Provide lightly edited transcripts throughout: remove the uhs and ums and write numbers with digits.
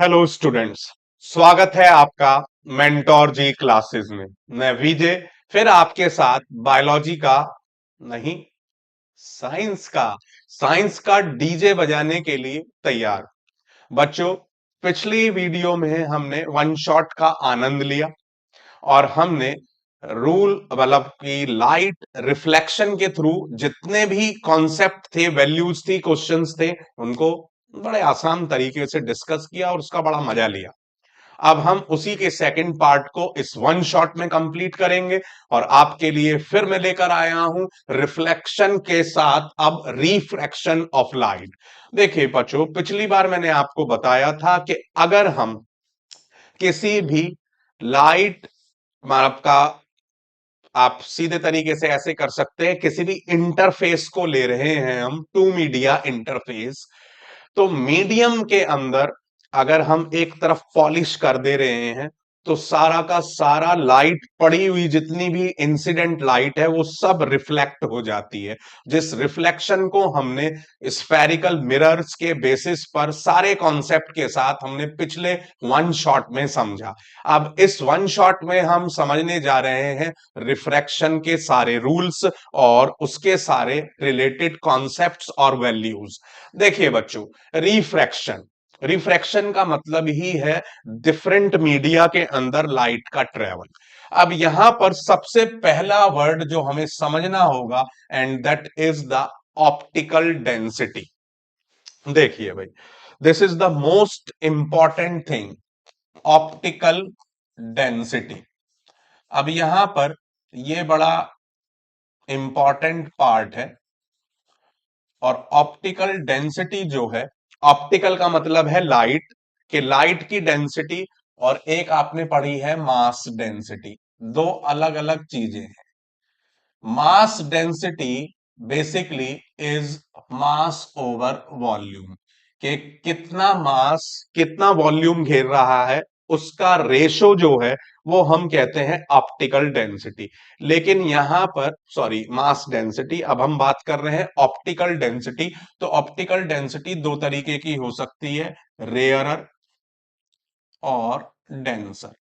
Hello students. स्वागत है आपका मेंटोर जी क्लासेस में। मैं विजय फिर आपके साथ बायोलॉजी का नहीं, साइंस का डीजे बजाने के लिए तैयार। बच्चों, पिछली वीडियो में हमने वन शॉट का आनंद लिया और हमने रूल मतलब कि लाइट रिफ्लेक्शन के थ्रू जितने भी कॉन्सेप्ट थे, वैल्यूज थी, क्वेश्चंस थे, उनको बड़े आसान तरीके से डिस्कस किया और उसका बड़ा मजा लिया। अब हम उसी के सेकंड पार्ट को इस वन शॉट में कंप्लीट करेंगे और आपके लिए फिर मैं लेकर आया हूं रिफ्लेक्शन के साथ अब रिफ्रैक्शन ऑफ लाइट। देखिए बच्चों, पिछली बार मैंने आपको बताया था कि अगर हम किसी भी लाइट आपका आप सीधे तरीके से ऐसे कर सकते हैं, किसी भी इंटरफेस को ले रहे हैं हम, टू मीडिया इंटरफेस। तो मीडियम के अंदर अगर हम एक तरफ पॉलिश कर दे रहे हैं तो सारा का सारा लाइट, पड़ी हुई जितनी भी इंसिडेंट लाइट है, वो सब रिफ्लेक्ट हो जाती है। जिस रिफ्लेक्शन को हमने स्फेरिकल मिरर्स के बेसिस पर सारे कॉन्सेप्ट के साथ हमने पिछले वन शॉट में समझा। अब इस वन शॉट में हम समझने जा रहे हैं रिफ्रैक्शन के सारे रूल्स और उसके सारे रिलेटेड कॉन्सेप्ट्स और वैल्यूज। देखिए बच्चों, रिफ्रैक्शन रिफ्रैक्शन का मतलब ही है डिफरेंट मीडिया के अंदर लाइट का ट्रेवल। अब यहां पर सबसे पहला वर्ड जो हमें समझना होगा, and that is the optical density. देखिए भाई, this is the most important thing, optical density. अब यहां पर यह बड़ा इंपॉर्टेंट पार्ट है। और ऑप्टिकल डेंसिटी जो है, ऑप्टिकल का मतलब है लाइट, कि लाइट की डेंसिटी, और एक आपने पढ़ी है मास डेंसिटी। दो अलग अलग चीजें हैं। Mass density basically is mass over volume, कि कितना मास कितना वॉल्यूम घेर रहा है, उसका रेशो जो है वो हम कहते हैं ऑप्टिकल डेंसिटी। लेकिन यहां पर सॉरी, मास डेंसिटी, अब हम बात कर रहे हैं ऑप्टिकल डेंसिटी। तो ऑप्टिकल डेंसिटी दो तरीके की हो सकती है, रेयरर और डेंसर।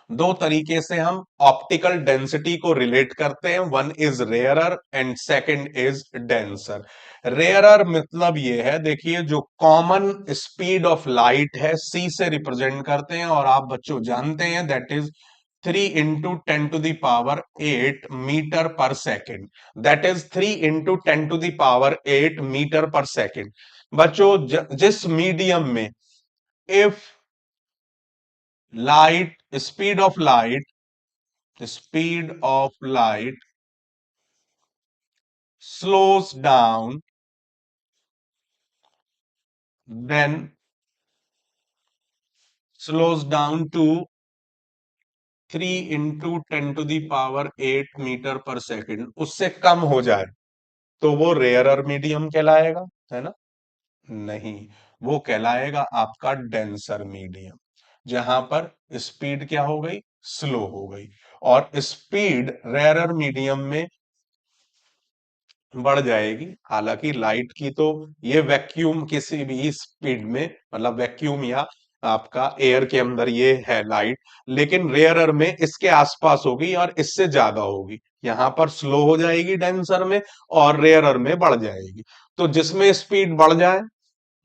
दो तरीके से हम ऑप्टिकल डेंसिटी को रिलेट करते हैं, one is rarer and second is denser. Rarer मतलब ये है, देखिए, जो कॉमन स्पीड ऑफ लाइट है सी से रिप्रेजेंट करते हैं, और आप बच्चों जानते हैं that is 3 × 10⁸ metre per second. That is 3 × 10⁸ metre per second. बच्चों, जिस मीडियम में if light speed of light slows down, then slows down to 3 × 10⁸ metre per second, उससे कम हो जाए तो वो रेयरर मीडियम कहलाएगा, है ना? नहीं, वो कहलाएगा आपका डेंसर मीडियम, जहां पर स्पीड क्या हो गई, स्लो हो गई। और स्पीड रेयरर मीडियम में बढ़ जाएगी। हालांकि लाइट की तो ये वैक्यूम किसी भी स्पीड में, मतलब वैक्यूम या आपका एयर के अंदर ये है लाइट, लेकिन रेयरर में इसके आसपास होगी और इससे ज्यादा होगी। यहां पर स्लो हो जाएगी डेंसर में, और रेयरर में बढ़ जाएगी। तो जिसमें स्पीड बढ़ जाए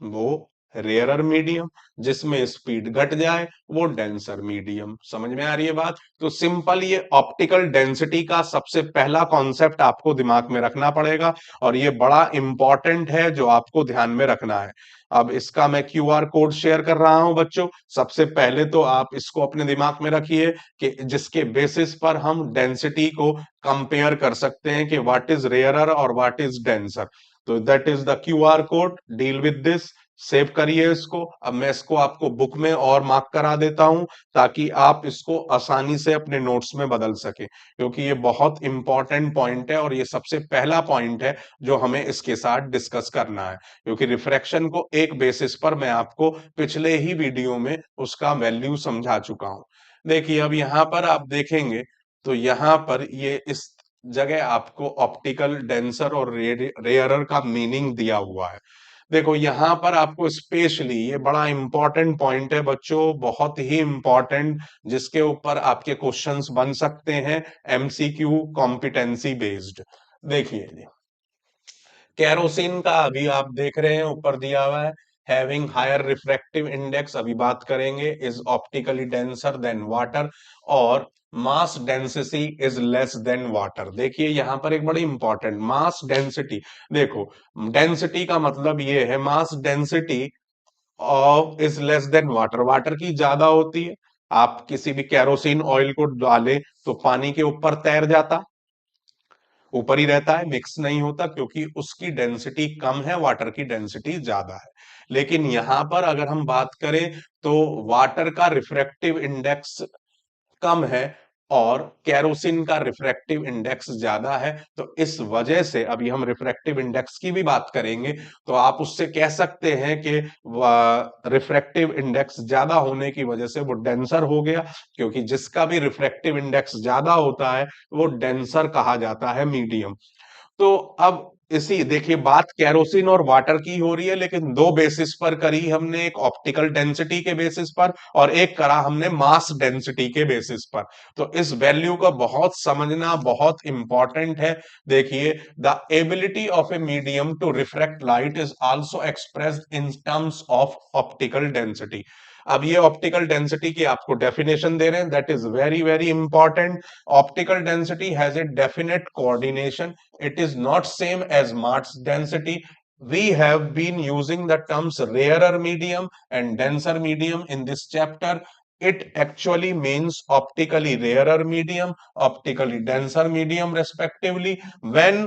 वो रेयरर मीडियम, जिसमें स्पीड घट जाए वो डेंसर मीडियम। समझ में आ रही है बात? तो सिंपल, ये ऑप्टिकल डेंसिटी का सबसे पहला कॉन्सेप्ट आपको दिमाग में रखना पड़ेगा, और ये बड़ा इंपॉर्टेंट है जो आपको ध्यान में रखना है। अब इसका मैं क्यूआर कोड शेयर कर रहा हूं बच्चों। सबसे पहले तो आप इसको अपने दिमाग में रखिए कि जिसके बेसिस पर हम डेंसिटी को कंपेयर कर सकते हैं कि व्हाट इज रेयरर और व्हाट इज डेंसर। तो that is the QR code, deal with this. Save करिए इसको। अब मैं इसको आपको बुक में और मार्क करा देता हूं, ताकि आप इसको आसानी से अपने नोट्स में बदल सके, क्योंकि ये बहुत इंपॉर्टेंट पॉइंट है और ये सबसे पहला पॉइंट है जो हमें इसके साथ डिस्कस करना है। क्योंकि रिफ्रैक्शन को एक बेसिस पर मैं आपको पिछले ही वीडियो में उसका वैल्यू समझा चुका हूं। देखिए, अब यहां पर आप देखेंगे तो यहां पर ये इस जगह आपको ऑप्टिकल डेंसर और रेयरर का मीनिंग दिया हुआ है। देखो यहां पर आपको स्पेशली, ये बड़ा इंपॉर्टेंट पॉइंट है बच्चों, बहुत ही इंपॉर्टेंट, जिसके ऊपर आपके क्वेश्चंस बन सकते हैं, एमसीक्यू कॉम्पिटेंसी बेस्ड। देखिए केरोसिन का अभी आप देख रहे हैं ऊपर दिया हुआ है, हैविंग हायर रिफ्रैक्टिव इंडेक्स, अभी बात करेंगे, is optically denser than water, और mass density is less than water. देखिए यहां पर एक बड़ी इंपॉर्टेंट मास डेंसिटी, देखो डेंसिटी का मतलब ये है, mass density of is less than water, water की ज्यादा होती है। आप किसी भी केरोसिन ऑयल को डालें तो पानी के ऊपर तैर जाता, ऊपर ही रहता है, मिक्स नहीं होता, क्योंकि उसकी डेंसिटी कम है, वाटर की डेंसिटी ज्यादा है। लेकिन यहां पर अगर हम बात करें तो वाटर का रिफ्रैक्टिव इंडेक्स कम है और केरोसिन का रिफ्रैक्टिव इंडेक्स ज्यादा है। तो इस वजह से अभी हम रिफ्रैक्टिव इंडेक्स की भी बात करेंगे, तो आप उससे कह सकते हैं कि रिफ्रैक्टिव इंडेक्स ज्यादा होने की वजह से वो डेंसर हो गया, क्योंकि जिसका भी रिफ्रैक्टिव इंडेक्स ज्यादा होता है वो डेंसर कहा जाता है, मीडियम। तो अब इसी देखिए बात केरोसिन और वाटर की हो रही है, लेकिन दो बेसिस पर करी हमने, एक ऑप्टिकल डेंसिटी के बेसिस पर और एक करा हमने मास डेंसिटी के बेसिस पर। तो इस वैल्यू का बहुत समझना बहुत इंपॉर्टेंट है। देखिए the ability of a medium to refract light is also expressed in terms of optical density. अब ये ऑप्टिकल डेंसिटी की आपको डेफिनेशन दे रहे हैं, that is very very important. Optical density has a definite coordination, it is not same as mass density. We have been using the terms rarer medium and denser medium in this chapter. It actually means optically rarer medium, optically denser medium respectively. When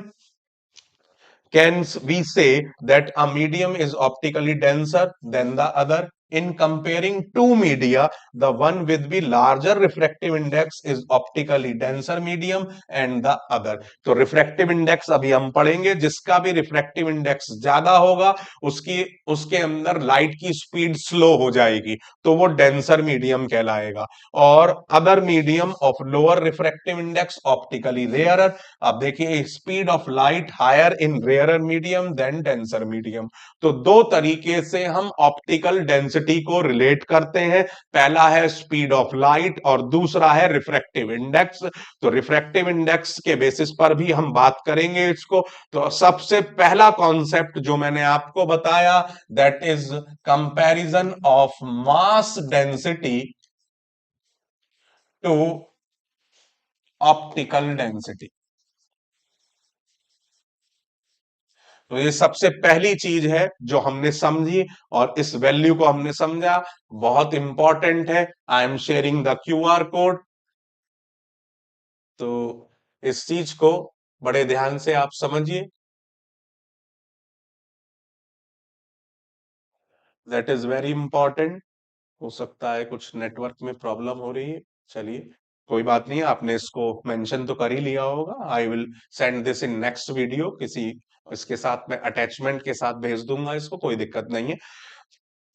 can we say that a medium is optically denser than the other? In comparing two media, the one with the larger refractive index is optically denser medium and the other. तो refractive index अभी हम पढ़ेंगे, जिसका भी refractive index ज्यादा होगा उसकी उसके अंदर लाइट की स्पीड स्लो हो जाएगी, तो वो डेंसर मीडियम कहलाएगा। और other medium of lower refractive index optically rarer. अब देखिए speed of light higher in rarer medium than denser medium. तो दो तरीके से हम ऑप्टिकल डेंसिटी को रिलेट करते हैं, पहला है स्पीड ऑफ लाइट और दूसरा है रिफ्रैक्टिव इंडेक्स। तो रिफ्रैक्टिव इंडेक्स के बेसिस पर भी हम बात करेंगे इसको। तो सबसे पहला कॉन्सेप्ट जो मैंने आपको बताया, that is comparison of mass density to optical density. तो ये सबसे पहली चीज है जो हमने समझी और इस वैल्यू को हमने समझा, बहुत इंपॉर्टेंट है। I am sharing the QR code, तो इस चीज को बड़े ध्यान से आप समझिए, दैट इज वेरी इंपॉर्टेंट। हो सकता है कुछ नेटवर्क में प्रॉब्लम हो रही है, चलिए कोई बात नहीं, आपने इसको मेंशन तो कर ही लिया होगा। I will send this in next video, किसी इसके साथ में अटैचमेंट के साथ भेज दूंगा इसको, कोई दिक्कत नहीं है।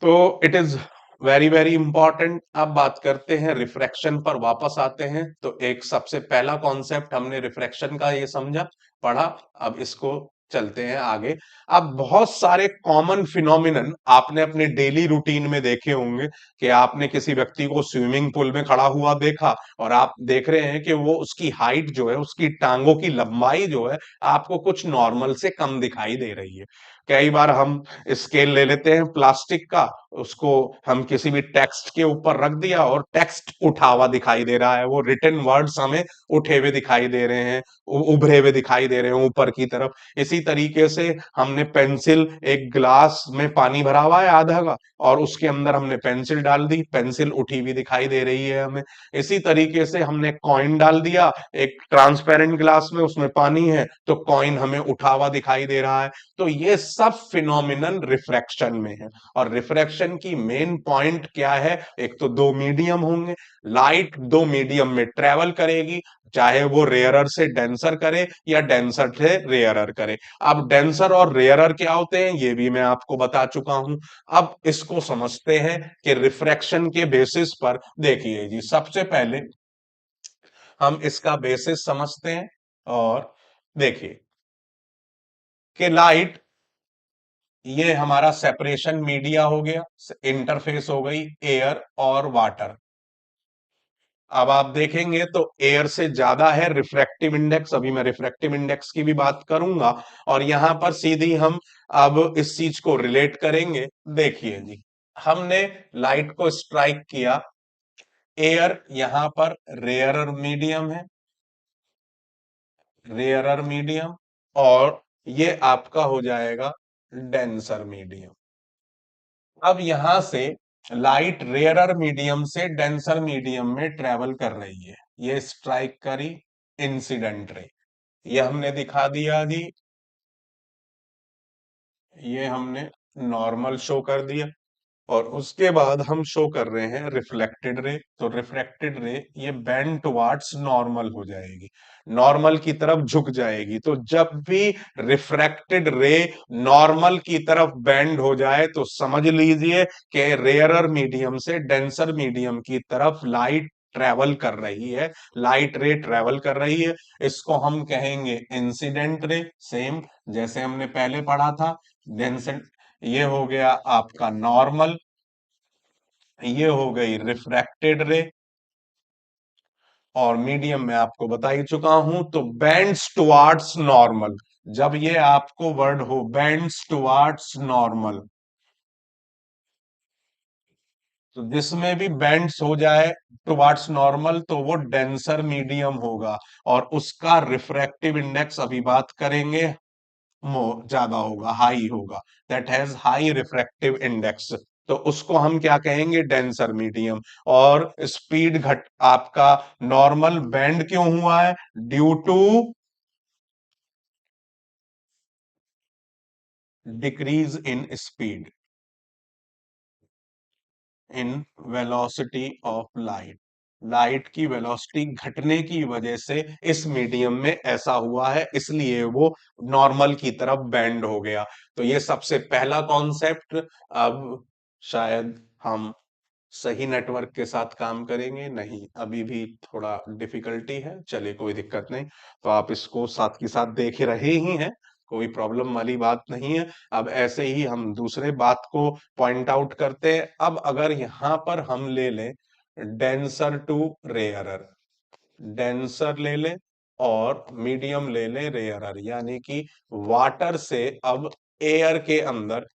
तो it is very very important. अब बात करते हैं रिफ्रैक्शन पर, वापस आते हैं। तो एक सबसे पहला कॉन्सेप्ट हमने रिफ्रैक्शन का ये समझा, पढ़ा। अब इसको चलते हैं आगे। अब बहुत सारे कॉमन फिनोमिनन आपने अपने डेली रूटीन में देखे होंगे, कि आपने किसी व्यक्ति को स्विमिंग पूल में खड़ा हुआ देखा और आप देख रहे हैं कि वो उसकी हाइट जो है, उसकी टांगों की लंबाई जो है, आपको कुछ नॉर्मल से कम दिखाई दे रही है। कई बार हम स्केल ले लेते हैं प्लास्टिक का, उसको हम किसी भी टेक्स्ट के ऊपर रख दिया और टेक्स्ट उठा हुआ दिखाई दे रहा है, वो रिटन वर्ड्स हमें उठे हुए दिखाई दे रहे हैं, उभरे हुए दिखाई दे रहे हैं ऊपर की तरफ। इसी तरीके से हमने पेंसिल, एक ग्लास में पानी भरा हुआ है आधा का और उसके अंदर हमने पेंसिल डाल दी, पेंसिल उठी हुई दिखाई दे रही है हमें। इसी तरीके से हमने कॉइन डाल दिया एक ट्रांसपेरेंट ग्लास में, उसमें पानी है तो कॉइन हमें उठा हुआ दिखाई दे रहा है। तो ये सब फिनोमिनन रिफ्रैक्शन में है। और रिफ्रैक्शन की मेन पॉइंट क्या है, एक तो दो मीडियम होंगे, लाइट दो मीडियम में ट्रेवल करेगी, चाहे वो रेयरर से डेंसर करे या डेंसर से रेयरर करे। अब डेंसर और रेयरर क्या होते हैं ये भी मैं आपको बता चुका हूं। अब इसको समझते हैं कि रिफ्रैक्शन के बेसिस पर, देखिए जी सबसे पहले हम इसका बेसिस समझते हैं। और देखिए कि लाइट ये हमारा सेपरेशन मीडिया हो गया, इंटरफेस हो गई एयर और वाटर। अब आप देखेंगे तो एयर से ज्यादा है रिफ्रैक्टिव इंडेक्स, अभी मैं रिफ्रैक्टिव इंडेक्स की भी बात करूंगा, और यहां पर सीधी हम अब इस चीज को रिलेट करेंगे। देखिए जी, हमने लाइट को स्ट्राइक किया, एयर यहां पर रेयरर मीडियम है, रेयरर मीडियम, और ये आपका हो जाएगा डेंसर मीडियम। अब यहां से लाइट रेयरर मीडियम से डेंसर मीडियम में ट्रेवल कर रही है, ये स्ट्राइक करी इंसिडेंट रे, ये हमने दिखा दिया जी, ये हमने नॉर्मल शो कर दिया। और उसके बाद हम शो कर रहे हैं रिफ्लेक्टेड रे, तो रिफ्लेक्टेड रे ये बेंड टुवार्ड्स नॉर्मल हो जाएगी, नॉर्मल की तरफ झुक जाएगी। तो जब भी रिफ्रैक्टेड रे नॉर्मल की तरफ बेंड हो जाए तो समझ लीजिए कि रेयरर मीडियम से डेंसर मीडियम की तरफ लाइट ट्रेवल कर रही है, लाइट रे ट्रेवल कर रही है। इसको हम कहेंगे इंसिडेंट रे, सेम जैसे हमने पहले पढ़ा था। डेंसर, ये हो गया आपका नॉर्मल, ये हो गई रिफ्रैक्टेड रे, और मीडियम में आपको बता ही चुका हूं। तो बेंड्स टुवार्ड्स नॉर्मल, जब ये आपको वर्ड हो बेंड्स टुवार्ड्स नॉर्मल, तो जिसमें भी बेंड्स हो जाए टुवार्ड्स नॉर्मल तो वो डेंसर मीडियम होगा, और उसका रिफ्रैक्टिव इंडेक्स अभी बात करेंगे ज्यादा होगा, हाई होगा, that has high refractive index. तो उसको हम क्या कहेंगे, डेंसर मीडियम। और स्पीड घट आपका नॉर्मल बेंड क्यों हुआ है, due to decrease in speed, in velocity of light, light की वेलोसिटी घटने की वजह से इस मीडियम में ऐसा हुआ है, इसलिए वो नॉर्मल की तरफ बेंड हो गया। तो ये सबसे पहला कॉन्सेप्ट। अब शायद हम सही नेटवर्क के साथ काम करेंगे, नहीं अभी भी थोड़ा डिफिकल्टी है, चलिए कोई दिक्कत नहीं। तो आप इसको साथ के साथ देख रहे ही हैं, कोई प्रॉब्लम वाली बात नहीं है। अब ऐसे ही हम दूसरे बात को पॉइंट आउट करते हैं। अब अगर यहां पर हम ले लें डेंसर टू रेयरर, डेंसर ले लें और मीडियम ले लें रेयरर, यानी कि वाटर से अब एयर के अंदर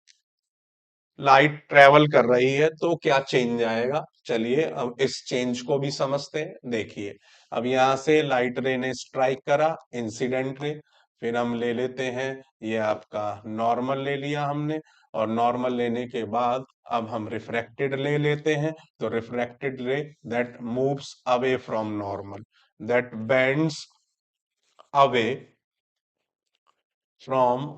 लाइट ट्रेवल कर रही है तो क्या चेंज आएगा, चलिए अब इस चेंज को भी समझते हैं। देखिए, अब यहां से लाइट रे ने स्ट्राइक करा इंसिडेंट रे, फिर हम ले लेते हैं ये आपका नॉर्मल ले लिया हमने, और नॉर्मल लेने के बाद अब हम रिफ्रैक्टेड ले लेते हैं। तो refracted ray that moves away from normal, that bends away from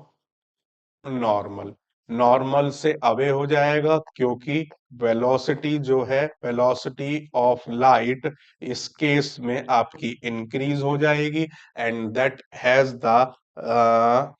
normal, normal से अवे हो जाएगा, क्योंकि वेलोसिटी जो है, वेलोसिटी ऑफ लाइट इस केस में आपकी इंक्रीज हो जाएगी, and that has the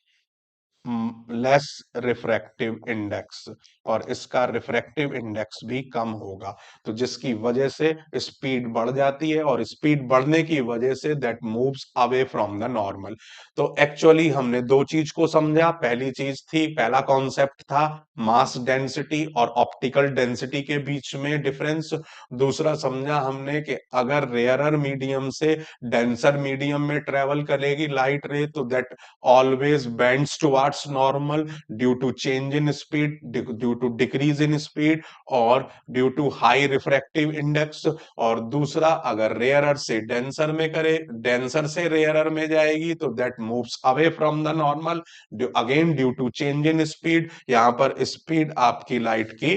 less refractive index, और इसका रिफ्रैक्टिव इंडेक्स भी कम होगा। तो जिसकी वजह से स्पीड बढ़ जाती है, और स्पीड बढ़ने की वजह say that moves away from the normal. तो एक्चुअली हमने दो चीज को समझा, पहली चीज थी, पहला कॉन्सेप्ट था मास डेंसिटी और ऑप्टिकल डेंसिटी के बीच में डिफरेंस। दूसरा समझा हमने कि अगर रेयरर मीडियम से डेंसर मीडियम में ट्रेवल करेगी लाइट रे तो that always bends towards normal due to change in speed, due to decrease in speed, और due to high refractive index। और दूसरा, अगर रेयरर से डेंसर में करे, डेंसर से रेयरर में जाएगी तो that moves away from the normal, again due to change in speed, यहां पर स्पीड आपकी लाइट की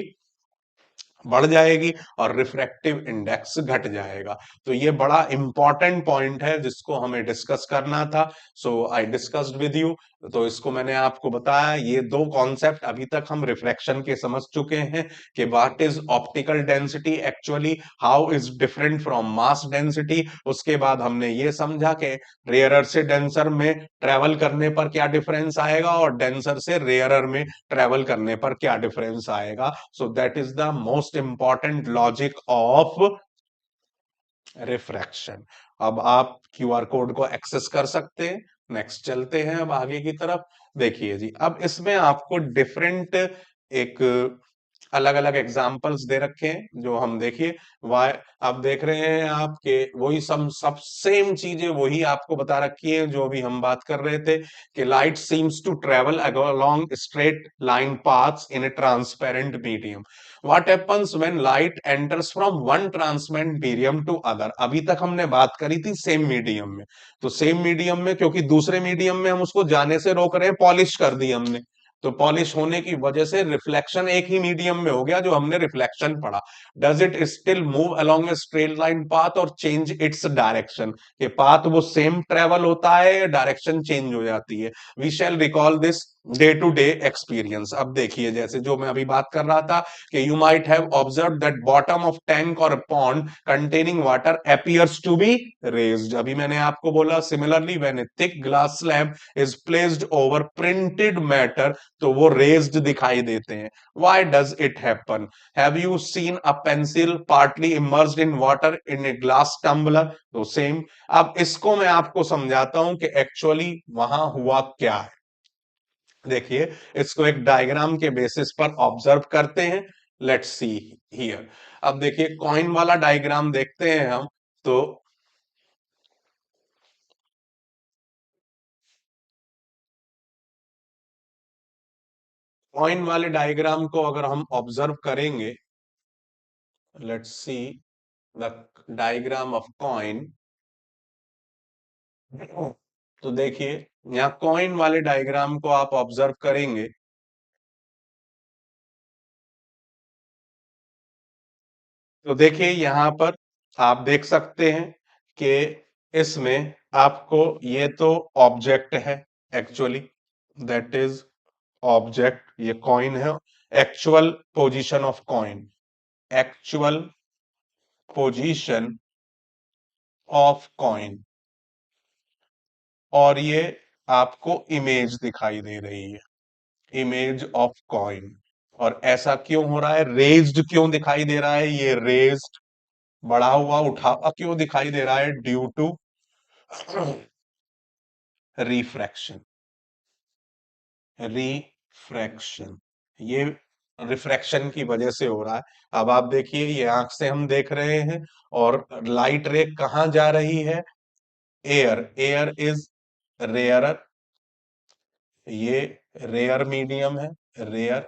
बढ़ जाएगी और रिफ्रैक्टिव इंडेक्स घट जाएगा। तो ये बड़ा इंपॉर्टेंट पॉइंट है जिसको हमें डिस्कस करना था। सो आई डिस्कस्ड विद यू, तो इसको मैंने आपको बताया। ये दो कॉन्सेप्ट अभी तक हम रिफ्रैक्शन के समझ चुके हैं कि what is optical density actually, how is different from mass density. उसके बाद हमने ये समझा कि रेयरर से डेंसर में ट्रेवल करने पर क्या डिफरेंस आएगा और डेंसर से रेयरर में ट्रेवल करने पर क्या डिफरेंस आएगा। So that is the most important logic of refraction. अब आप क्यूआर कोड को एक्सेस कर सकते हैं। नेक्स्ट चलते हैं अब आगे की तरफ। देखिए जी, अब इसमें आपको डिफरेंट एक अलग अलग एग्जाम्पल्स दे रखे हैं जो हम देखिए वाई। अब देख रहे हैं आपके वही सब सेम चीजें वही आपको बता रखी है जो अभी हम बात कर रहे थे कि light seems to travel along straight line paths in a transparent medium. What happens when light enters from one transparent medium to other. अभी तक हमने बात करी थी सेम मीडियम में, तो सेम मीडियम में क्योंकि दूसरे मीडियम में हम उसको जाने से रोक रहे हैं, पॉलिश कर दी हमने, तो पॉलिश होने की वजह से रिफ्लेक्शन एक ही मीडियम में हो गया जो हमने रिफ्लेक्शन पढ़ा। Does it still move along a straight line path or change its direction. ये पाथ वो सेम ट्रेवल होता है, डायरेक्शन चेंज हो जाती है। We shall recall this day to day experience. अब देखिए जैसे जो मैं अभी बात कर रहा था कि you might have observe that bottom of tank और pond containing water appears to be raised. अभी मैंने आपको बोला similarly when a thick glass slab is placed over printed matter, तो वो रेज्ड दिखाई देते हैं। Why does it happen? Have you seen a pencil partly immersed in water in a glass tumbler? तो सेम। अब इसको मैं आपको समझाता हूं कि एक्चुअली वहां हुआ क्या है। देखिए इसको एक डायग्राम के बेसिस पर ऑब्जर्व करते हैं। Let's see here. अब देखिए कॉइन वाला डायग्राम देखते हैं हम। तो कॉइन वाले डायग्राम को अगर हम ऑब्जर्व करेंगे, let's see the diagram of coin. तो देखिए यहाँ कॉइन वाले डायग्राम को आप ऑब्जर्व करेंगे तो देखिए यहां पर आप देख सकते हैं कि इसमें आपको ये तो ऑब्जेक्ट है एक्चुअली, दैट इज ऑब्जेक्ट, ये कॉइन है। Actual position of coin, actual position of coin, और ये आपको इमेज दिखाई दे रही है, इमेज ऑफ कॉइन। और ऐसा क्यों हो रहा है, रेज्ड क्यों दिखाई दे रहा है, ये रेज्ड बढ़ा हुआ उठा क्यों दिखाई दे रहा है, ड्यू टू रिफ्रैक्शन। रिफ्रैक्शन, ये रिफ्रैक्शन की वजह से हो रहा है। अब आप देखिए ये आंख से हम देख रहे हैं और लाइट रे कहां जा रही है, एयर, एयर इज रेयरर, ये रेयर मीडियम है, रेयर,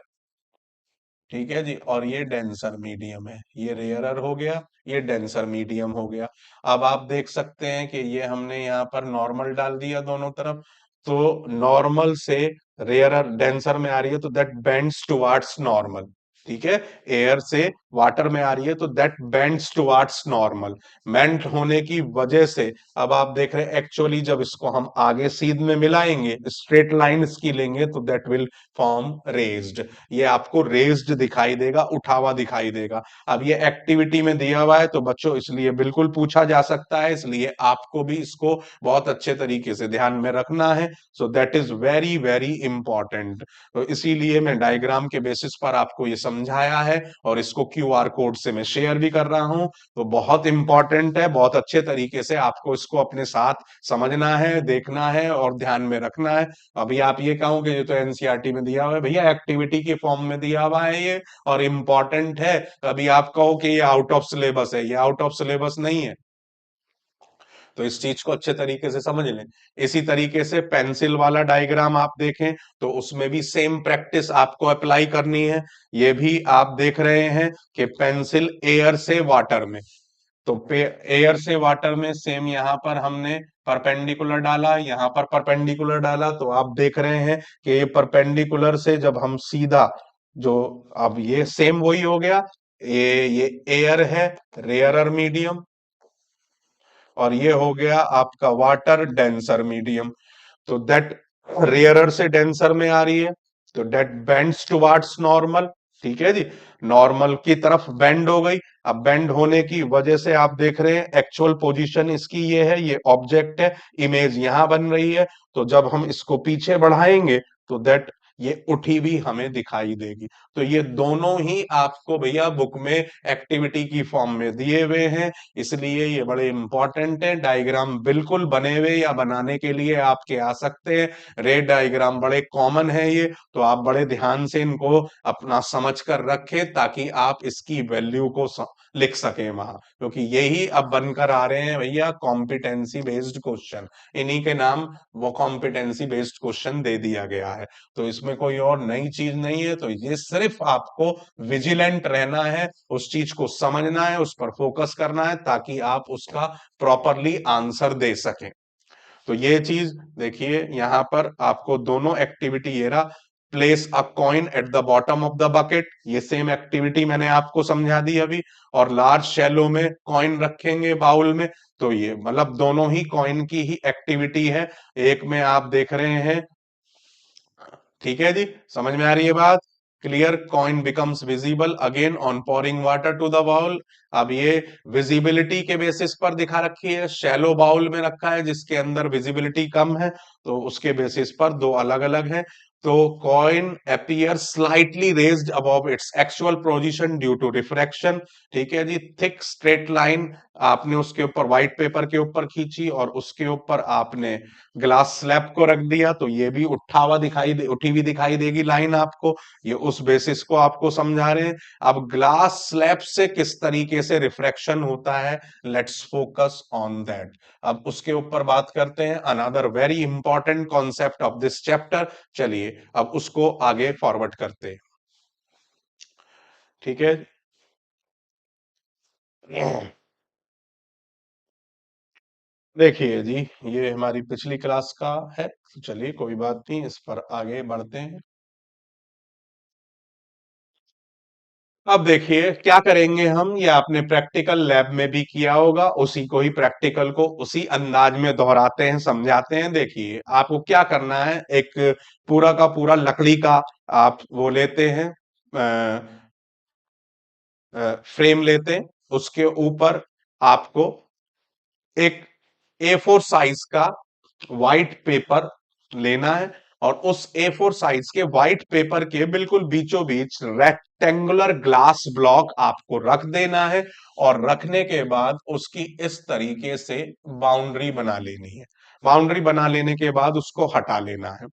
ठीक है जी। और ये डेंसर मीडियम है, ये रेयरर हो गया, ये डेंसर मीडियम हो गया। अब आप देख सकते हैं कि ये हमने यहाँ पर नॉर्मल डाल दिया दोनों तरफ, तो नॉर्मल से रेयरर डेंसर में आ रही है तो दैट बेंड्स टुवर्ड्स नॉर्मल, ठीक है। एयर से वाटर में आ रही है तो that bends towards normal. Bend होने की वजह से अब आप देख रहे हैं एक्चुअली जब इसको हम आगे सीध में मिलाएंगे, स्ट्रेट लाइन इसकी लेंगे, तो दैट विल फॉर्म रेज्ड। ये आपको रेज्ड दिखाई देगा, उठा हुआ दिखाई देगा। अब ये एक्टिविटी में दिया हुआ है तो बच्चों इसलिए बिल्कुल पूछा जा सकता है, इसलिए आपको भी इसको बहुत अच्छे तरीके से ध्यान में रखना है। So that is very very important. तो इसीलिए मैं डायग्राम के बेसिस पर आपको ये समझाया है और इसको क्यूआर कोड से मैं शेयर भी कर रहा हूं। तो बहुत इंपॉर्टेंट है, बहुत अच्छे तरीके से आपको इसको अपने साथ समझना है, देखना है और ध्यान में रखना है। अभी आप ये कहोगे ये तो एनसीईआरटी में दिया हुआ है, भैया एक्टिविटी के फॉर्म में दिया हुआ है ये और इम्पोर्टेंट है। अभी आप कहो कि ये आउट ऑफ सिलेबस है, ये आउट ऑफ सिलेबस नहीं है। तो इस चीज को अच्छे तरीके से समझ लें। इसी तरीके से पेंसिल वाला डायग्राम आप देखें तो उसमें भी सेम प्रैक्टिस आपको अप्लाई करनी है। ये भी आप देख रहे हैं कि पेंसिल एयर से वाटर में, तो एयर से वाटर में सेम यहां पर हमने परपेंडिकुलर डाला, यहां पर परपेंडिकुलर डाला, तो आप देख रहे हैं कि ये परपेंडिकुलर से जब हम सीधा जो, अब ये सेम वही हो गया, ये एयर है, रेयरर मीडियम, और ये हो गया आपका वाटर, डेंसर मीडियम। तो दैट रेयरर से डेंसर में आ रही है तो दैट बेंड्स टुवर्ड्स नॉर्मल, ठीक है जी। नॉर्मल की तरफ बेंड हो गई। अब बेंड होने की वजह से आप देख रहे हैं एक्चुअल पोजीशन इसकी ये है, ये ऑब्जेक्ट है, इमेज यहां बन रही है। तो जब हम इसको पीछे बढ़ाएंगे तो दैट ये उठी भी हमें दिखाई देगी। तो ये दोनों ही आपको भैया बुक में एक्टिविटी की फॉर्म में दिए हुए हैं, इसलिए ये बड़े इंपॉर्टेंट है। डायग्राम बिल्कुल बने हुए या बनाने के लिए आपके आ सकते हैं। रे डायग्राम बड़े कॉमन है ये, तो आप बड़े ध्यान से इनको अपना समझ कर रखें ताकि आप इसकी वैल्यू को लिख सकें वहां, क्योंकि यही अब बनकर आ रहे हैं भैया कॉम्पिटेंसी बेस्ड क्वेश्चन। इन्हीं के नाम वो कॉम्पिटेंसी बेस्ड क्वेश्चन दे दिया गया है। तो इसमें कोई और नई चीज नहीं है, तो ये सिर्फ आपको विजिलेंट रहना है, उस चीज को समझना है, उस पर फोकस करना है ताकि आप उसका प्रॉपरली आंसर दे सकें। तो ये चीज देखिए, यहां पर आपको दोनों एक्टिविटी ये रहा, place a coin at the bottom of the bucket, ये सेम एक्टिविटी मैंने आपको समझा दी अभी। और लार्ज शैलो में कॉइन रखेंगे बाउल में, तो ये मतलब दोनों ही कॉइन की ही एक्टिविटी है। एक में आप देख रहे हैं, ठीक है जी, समझ में आ रही है बात? Clear, coin becomes visible again on pouring water to the bowl. अब ये विजिबिलिटी के बेसिस पर दिखा रखी है, शैलो बाउल में रखा है जिसके अंदर विजिबिलिटी कम है, तो उसके बेसिस पर दो अलग अलग है। तो coin appear slightly raised above its actual position due to refraction. ठीक है जी, थिक स्ट्रेट लाइन आपने उसके ऊपर व्हाइट पेपर के ऊपर खींची और उसके ऊपर आपने ग्लास स्लैब को रख दिया, तो ये भी उठा हुआ दिखाई दे, उठी हुई दिखाई देगी लाइन आपको। ये उस बेसिस को आपको समझा रहे हैं। अब ग्लास स्लैब से किस तरीके से रिफ्रैक्शन होता है, लेट्स फोकस ऑन दैट। अब उसके ऊपर बात करते हैं, another very important concept of this chapter. चलिए अब उसको आगे फॉरवर्ड करते हैं, ठीक है। देखिए जी, ये हमारी पिछली क्लास का है, तो चलिए कोई बात नहीं, इस पर आगे बढ़ते हैं। अब देखिए क्या करेंगे हम, ये आपने प्रैक्टिकल लैब में भी किया होगा, उसी को ही प्रैक्टिकल को उसी अंदाज में दोहराते हैं, समझाते हैं। देखिए आपको क्या करना है, एक पूरा का पूरा लकड़ी का आप वो लेते हैं, फ्रेम लेते हैं, उसके ऊपर आपको एक A4 साइज का व्हाइट पेपर लेना है, और उस A4 साइज के व्हाइट पेपर के बिल्कुल बीचों बीच रेक्टेंगुलर ग्लास ब्लॉक आपको रख देना है। और रखने के बाद उसकी इस तरीके से बाउंड्री बना लेनी है। बाउंड्री बना लेने के बाद उसको हटा लेना है।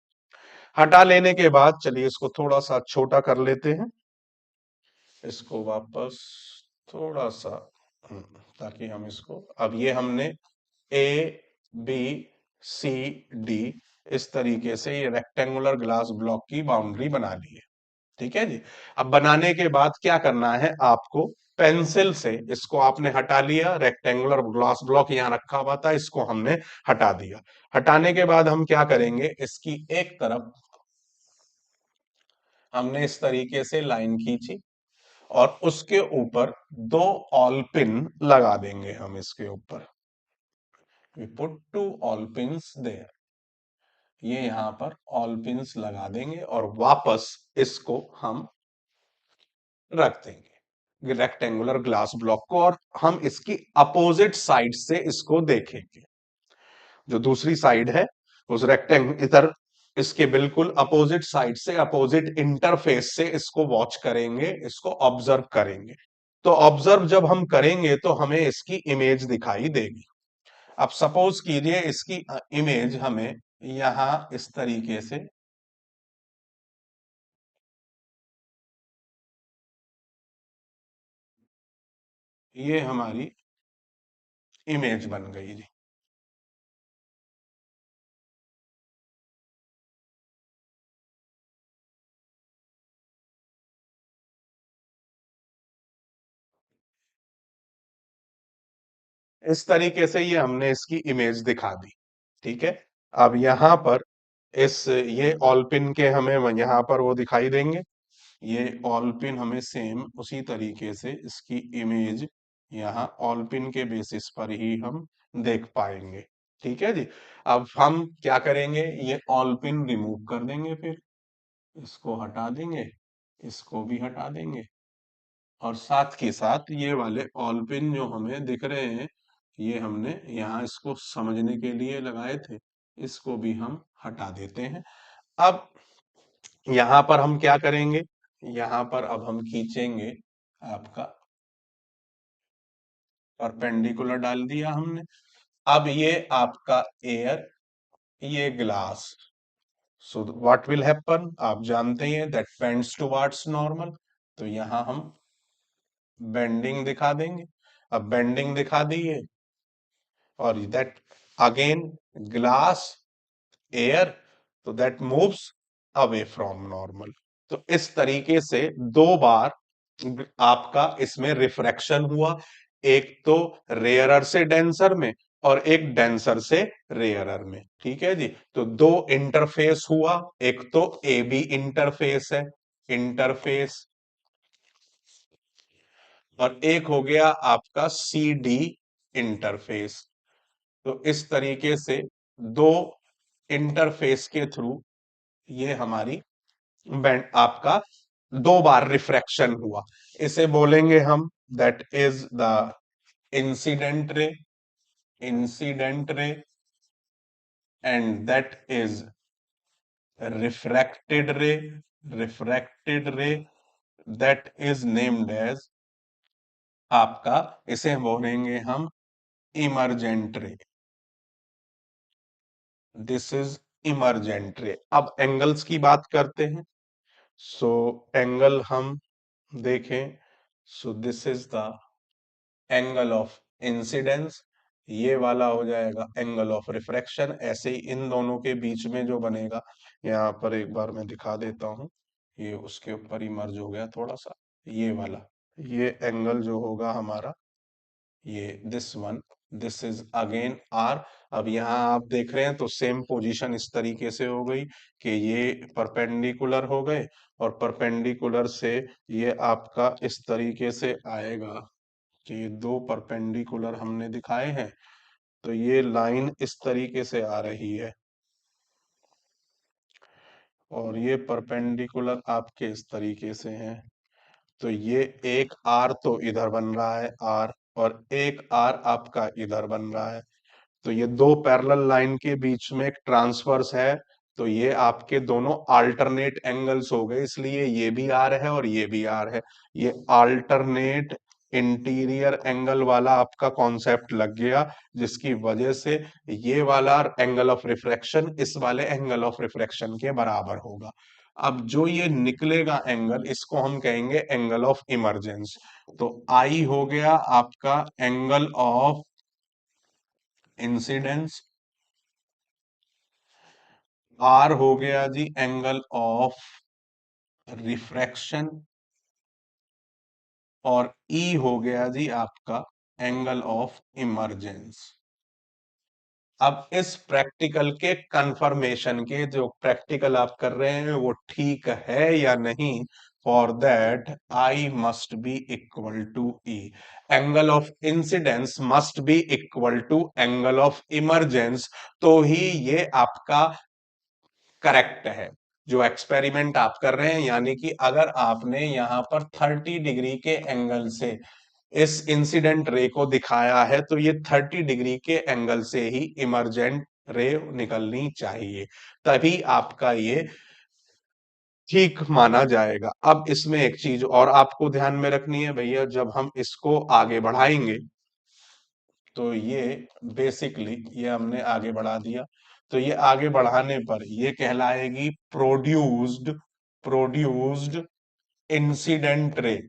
हटा लेने के बाद चलिए इसको थोड़ा सा छोटा कर लेते हैं, इसको वापस थोड़ा सा, ताकि हम इसको, अब ये हमने ए बी सी डी इस तरीके से ये रेक्टेंगुलर ग्लास ब्लॉक की बाउंड्री बना ली है, ठीक है जी। अब बनाने के बाद क्या करना है आपको, पेंसिल से इसको आपने हटा लिया, रेक्टेंगुलर ग्लास ब्लॉक यहां रखा हुआ था, इसको हमने हटा दिया। हटाने के बाद हम क्या करेंगे, इसकी एक तरफ हमने इस तरीके से लाइन खींची, और उसके ऊपर दो ऑल पिन लगा देंगे हम इसके ऊपर। We put two all pins there, ये यहां पर ऑल पिन्स लगा देंगे और वापस इसको हम रख देंगे रेक्टेंगुलर ग्लास ब्लॉक को, और हम इसकी अपोजिट साइड से इसको देखेंगे। जो दूसरी साइड है उस रेक्टेंग इधर, इसके बिल्कुल अपोजिट साइड से, अपोजिट इंटरफेस से इसको वॉच करेंगे, इसको ऑब्जर्व करेंगे। तो ऑब्जर्व जब हम करेंगे तो हमें इसकी इमेज दिखाई देगी। अब सपोज कीजिए इसकी इमेज हमें यहां इस तरीके से, ये हमारी इमेज बन गई जी। इस तरीके से ये हमने इसकी इमेज दिखा दी, ठीक है। अब यहां पर इस ये ऑल पिन के हमें यहां पर वो दिखाई देंगे, ये ऑल पिन हमें सेम उसी तरीके से इसकी इमेज यहाँ ऑल पिन के बेसिस पर ही हम देख पाएंगे, ठीक है जी। अब हम क्या करेंगे, ये ऑल पिन रिमूव कर देंगे, फिर इसको हटा देंगे, इसको भी हटा देंगे, और साथ के साथ ये वाले ऑल पिन जो हमें दिख रहे हैं, ये हमने यहाँ इसको समझने के लिए लगाए थे, इसको भी हम हटा देते हैं। अब यहां पर हम क्या करेंगे, यहां पर अब हम खींचेंगे आपका परपेंडिकुलर डाल दिया हमने। अब ये आपका एयर, ये glass, so what will happen, आप जानते हैं दैट बेंड्स टुवर्ड्स नॉर्मल, तो यहां हम बेंडिंग दिखा देंगे। अब बेंडिंग दिखा दी है, और दैट अगेन ग्लास एयर, तो that moves away from normal. तो इस तरीके से दो बार आपका इसमें रिफ्रैक्शन हुआ, एक तो रेयरर से डेंसर में और एक डेंसर से रेयरर में। ठीक है जी, तो दो इंटरफेस हुआ, एक तो ए बी इंटरफेस है, इंटरफेस, और एक हो गया आपका सी डी इंटरफेस। तो इस तरीके से दो इंटरफेस के थ्रू ये हमारी बैंड आपका दो बार रिफ्रैक्शन हुआ। इसे बोलेंगे हम, that is the incident ray, incident ray, and that is refracted ray, refracted ray, that is named as आपका, इसे बोलेंगे हम emergent ray, this is emergent ray. अब एंगल्स की बात करते हैं। सो एंगल हम देखें, सो this is the angle of incidence, ये वाला हो जाएगा एंगल ऑफ रिफ्रैक्शन। ऐसे ही इन दोनों के बीच में जो बनेगा, यहाँ पर एक बार मैं दिखा देता हूं, ये उसके ऊपर ही मर्ज हो गया थोड़ा सा, ये वाला, ये एंगल जो होगा हमारा, ये this one, this is again R. अब यहाँ आप देख रहे हैं तो सेम पोजीशन इस तरीके से हो गई कि ये परपेंडिकुलर हो गए, और परपेंडिकुलर से ये आपका इस तरीके से आएगा कि ये दो परपेंडिकुलर हमने दिखाए हैं, तो ये लाइन इस तरीके से आ रही है, और ये परपेंडिकुलर आपके इस तरीके से हैं। तो ये एक आर तो इधर बन रहा है आर, और एक आर आपका इधर बन रहा है। तो ये दो पैरेलल लाइन के बीच में एक ट्रांसवर्स है, तो ये आपके दोनों अल्टरनेट एंगल्स हो गए, इसलिए ये भी आर है और ये भी आर है। ये अल्टरनेट इंटीरियर एंगल वाला आपका कॉन्सेप्ट लग गया, जिसकी वजह से ये वाला एंगल ऑफ रिफ्रैक्शन इस वाले एंगल ऑफ रिफ्रैक्शन के बराबर होगा। अब जो ये निकलेगा एंगल, इसको हम कहेंगे एंगल ऑफ इमरजेंस। तो आई हो गया आपका एंगल ऑफ इंसिडेंस, आर हो गया जी एंगल ऑफ रिफ्रैक्शन, और ई हो गया जी आपका एंगल ऑफ इमरजेंस। अब इस प्रैक्टिकल के कंफर्मेशन के, जो प्रैक्टिकल आप कर रहे हैं वो ठीक है या नहीं, for that I must be equal to E, angle of incidence must be equal to angle of emergence, तो ही ये आपका करेक्ट है जो एक्सपेरिमेंट आप कर रहे हैं। यानी कि अगर आपने यहां पर 30 डिग्री के एंगल से इस इंसिडेंट रे को दिखाया है, तो ये 30 डिग्री के एंगल से ही इमरजेंट रे निकलनी चाहिए, तभी आपका ये ठीक माना जाएगा। अब इसमें एक चीज और आपको ध्यान में रखनी है भैया, जब हम इसको आगे बढ़ाएंगे, तो ये बेसिकली ये हमने आगे बढ़ा दिया, तो ये आगे बढ़ाने पर ये कहलाएगी produced, produced incident ray,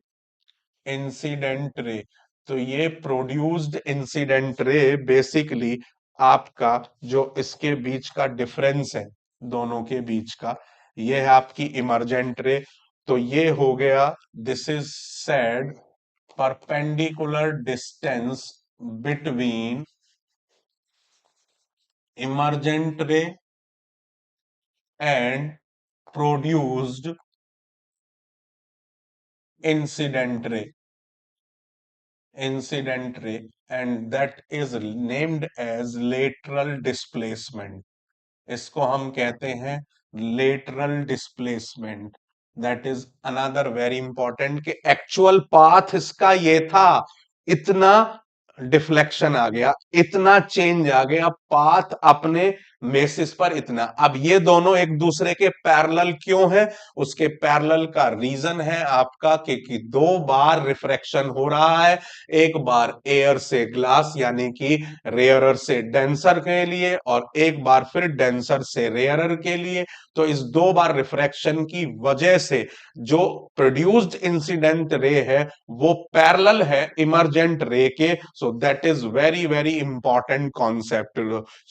incident ray. तो ये प्रोड्यूस्ड इंसिडेंट रे बेसिकली आपका जो इसके बीच का डिफरेंस है, दोनों के बीच का, ये है आपकी इमरजेंट रे। तो ये हो गया, this is said perpendicular distance between emergent ray and produced incident ray, incident ray, and that is named as lateral displacement, इसको हम कहते हैं lateral displacement. That is another very important कि एक्चुअल पाथ इसका ये था, इतना डिफ्लेक्शन आ गया, इतना चेंज आ गया, पाथ अपने बेसिस पर इतना। अब ये दोनों एक दूसरे के पैरेलल क्यों है? उसके पैरेलल का रीजन है आपका कि दो बार रिफ्रैक्शन हो रहा है, एक बार एयर से ग्लास यानी कि रेयरर से डेंसर के लिए, और एक बार फिर डेंसर से रेयरर के लिए। तो इस दो बार रिफ्रैक्शन की वजह से जो प्रोड्यूस्ड इंसिडेंट रे है वो पैरेलल है इमर्जेंट रे के। So that is very very important concept.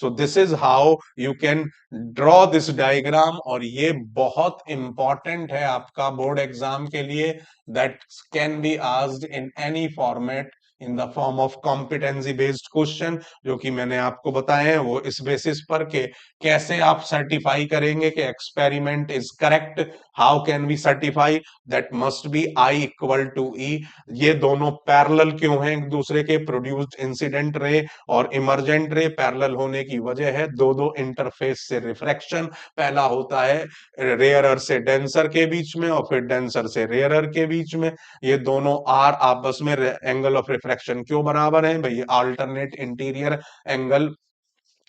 So this is how you can draw this diagram, और ये बहुत इंपॉर्टेंट है आपका बोर्ड एग्जाम के लिए। That can be asked in any format in the form of competency based question, जो कि मैंने आपको बताए हैं वो इस बेसिस पर के कैसे आप सर्टिफाई करेंगे कि experiment is correct. How can we certify? That must be I equal to E. ये दोनों पैरेलल क्यों हैं एक दूसरे के? प्रोड्यूस्ड इंसिडेंट रे और इमर्जेंट रे पैरेलल होने की वजह है दो दो इंटरफेस से रिफ्रैक्शन। पहला होता है रेयरर से डेंसर के बीच में, और फिर डेंसर से रेयरर के बीच में। ये दोनों आर आपस में एंगल ऑफ रिफ्रैक्शन क्यों बराबर है भाई? अल्टरनेट इंटीरियर एंगल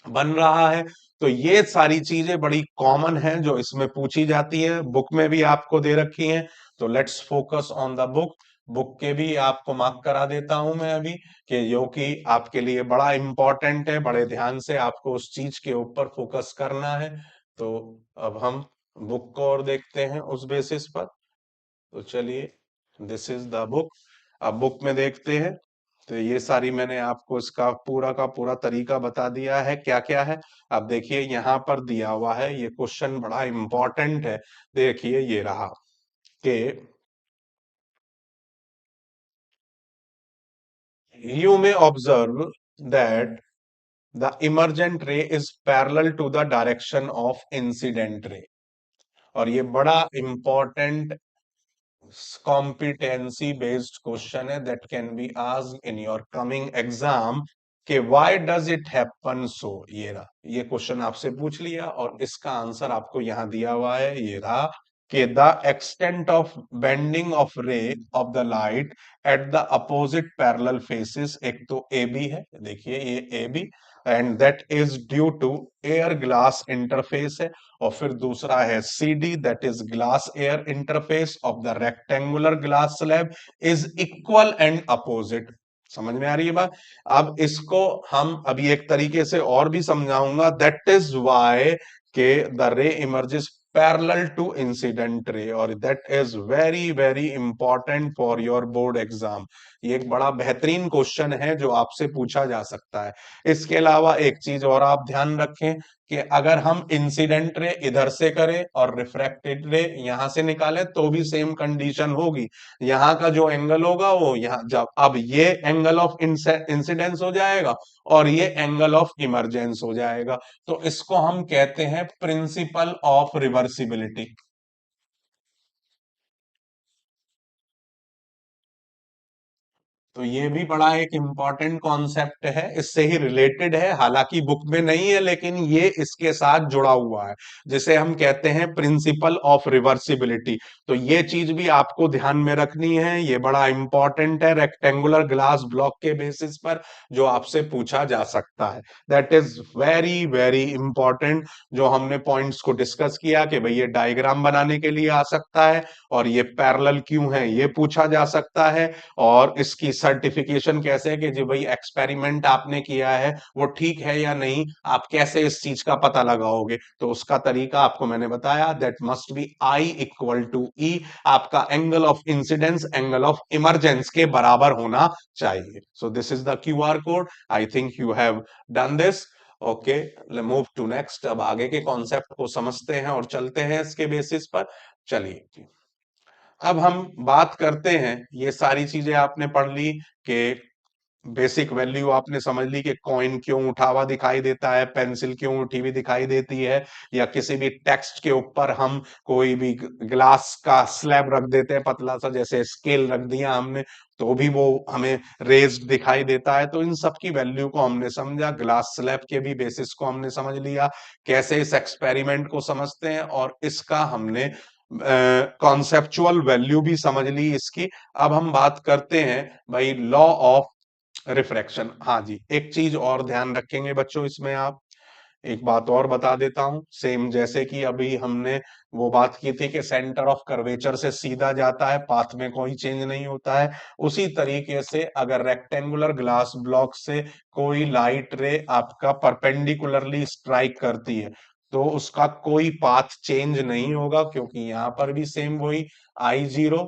बन रहा है। तो ये सारी चीजें बड़ी कॉमन हैं जो इसमें पूछी जाती है, बुक में भी आपको दे रखी हैं। तो let's focus on the book. Book के भी आपको मार्क करा देता हूं मैं अभी, कि जो कि आपके लिए बड़ा इंपॉर्टेंट है, बड़े ध्यान से आपको उस चीज के ऊपर फोकस करना है। तो अब हम बुक को और देखते हैं उस बेसिस पर। तो चलिए, दिस इज द बुक। अब बुक में देखते हैं। तो ये सारी मैंने आपको इसका पूरा का पूरा तरीका बता दिया है क्या क्या है। अब देखिए यहाँ पर दिया हुआ है, ये क्वेश्चन बड़ा इंपॉर्टेंट है। देखिए ये रहा कि you may observe that the emergent ray is parallel to the direction of incident ray. और ये बड़ा इंपॉर्टेंट competency based question है that can be asked in your coming exam कि why does it happen so। ये रहा, ये question आपसे पूछ लिया और इसका आंसर आपको यहां दिया हुआ है। ये रहा कि the extent of bending of ray of the light at the opposite parallel faces, एक तो ए बी है, देखिए ये A B, and that is due to air glass interface है। और फिर दूसरा है C D, that is glass air interface of the rectangular glass slab is equal and opposite. समझ में आ रही है बात? अब इसको हम अभी एक तरीके से और भी समझाऊंगा। दैट इज वाई के the ray emerges parallel to incident ray, और that is very very important for your board exam. ये एक बड़ा बेहतरीन क्वेश्चन है जो आपसे पूछा जा सकता है। इसके अलावा एक चीज और आप ध्यान रखें कि अगर हम इंसिडेंट रे इधर से करें और रिफ्रैक्टेड रे यहां से निकालें तो भी सेम कंडीशन होगी। यहां का जो एंगल होगा वो यहां, जब अब ये एंगल ऑफ इंसिडेंस हो जाएगा और ये एंगल ऑफ इमरजेंस हो जाएगा। तो इसको हम कहते हैं प्रिंसिपल ऑफ रिवर्सिबिलिटी। तो ये भी बड़ा एक इंपॉर्टेंट कॉन्सेप्ट है, इससे ही रिलेटेड है, हालांकि बुक में नहीं है लेकिन ये इसके साथ जुड़ा हुआ है, जिसे हम कहते हैं प्रिंसिपल ऑफ रिवर्सिबिलिटी। तो ये चीज भी आपको ध्यान में रखनी है, ये बड़ा इंपॉर्टेंट है रेक्टेंगुलर ग्लास ब्लॉक के बेसिस पर जो आपसे पूछा जा सकता है। That is very very important. जो हमने पॉइंट्स को डिस्कस किया कि भाई ये डायग्राम बनाने के लिए आ सकता है, और ये पैरेलल क्यों है ये पूछा जा सकता है, और इसकी सर्टिफिकेशन कैसे है कि जी भाई एक्सपेरिमेंट आपने किया है वो ठीक है या नहीं, आप कैसे इस चीज का पता लगाओगे। तो उसका तरीका आपको मैंने बताया, that must be I equal to E. आपका angle of incidence angle of emergence के बराबर होना चाहिए। So this is the Q R code. I think you have done this. Okay, move to next. अब आगे के कॉन्सेप्ट को समझते हैं और चलते हैं इसके बेसिस पर। चलिए, अब हम बात करते हैं, ये सारी चीजें आपने पढ़ ली कि बेसिक वैल्यू आपने समझ ली कि कॉइन क्यों उठा हुआ दिखाई देता है, पेंसिल क्यों उठी हुई दिखाई देती है, या किसी भी टेक्स्ट के ऊपर हम कोई भी ग्लास का स्लैब रख देते हैं पतला सा, जैसे स्केल रख दिया हमने तो भी वो हमें रेज्ड दिखाई देता है। तो इन सब की वैल्यू को हमने समझा, ग्लास स्लैब के भी बेसिस को हमने समझ लिया, कैसे इस एक्सपेरिमेंट को समझते हैं, और इसका हमने कॉन्सेप्चुअल वैल्यू भी समझ ली इसकी। अब हम बात करते हैं भाई लॉ ऑफ रिफ्रैक्शन। हाँ जी, एक चीज और ध्यान रखेंगे बच्चों इसमें आप, एक बात और बता देता हूं, सेम जैसे कि अभी हमने वो बात की थी कि सेंटर ऑफ कर्वेचर से सीधा जाता है, पाथ में कोई चेंज नहीं होता है, उसी तरीके से अगर रेक्टेंगुलर ग्लास ब्लॉक से कोई लाइट रे आपका परपेंडिकुलरली स्ट्राइक करती है तो उसका कोई पाथ चेंज नहीं होगा, क्योंकि यहां पर भी सेम वही I0,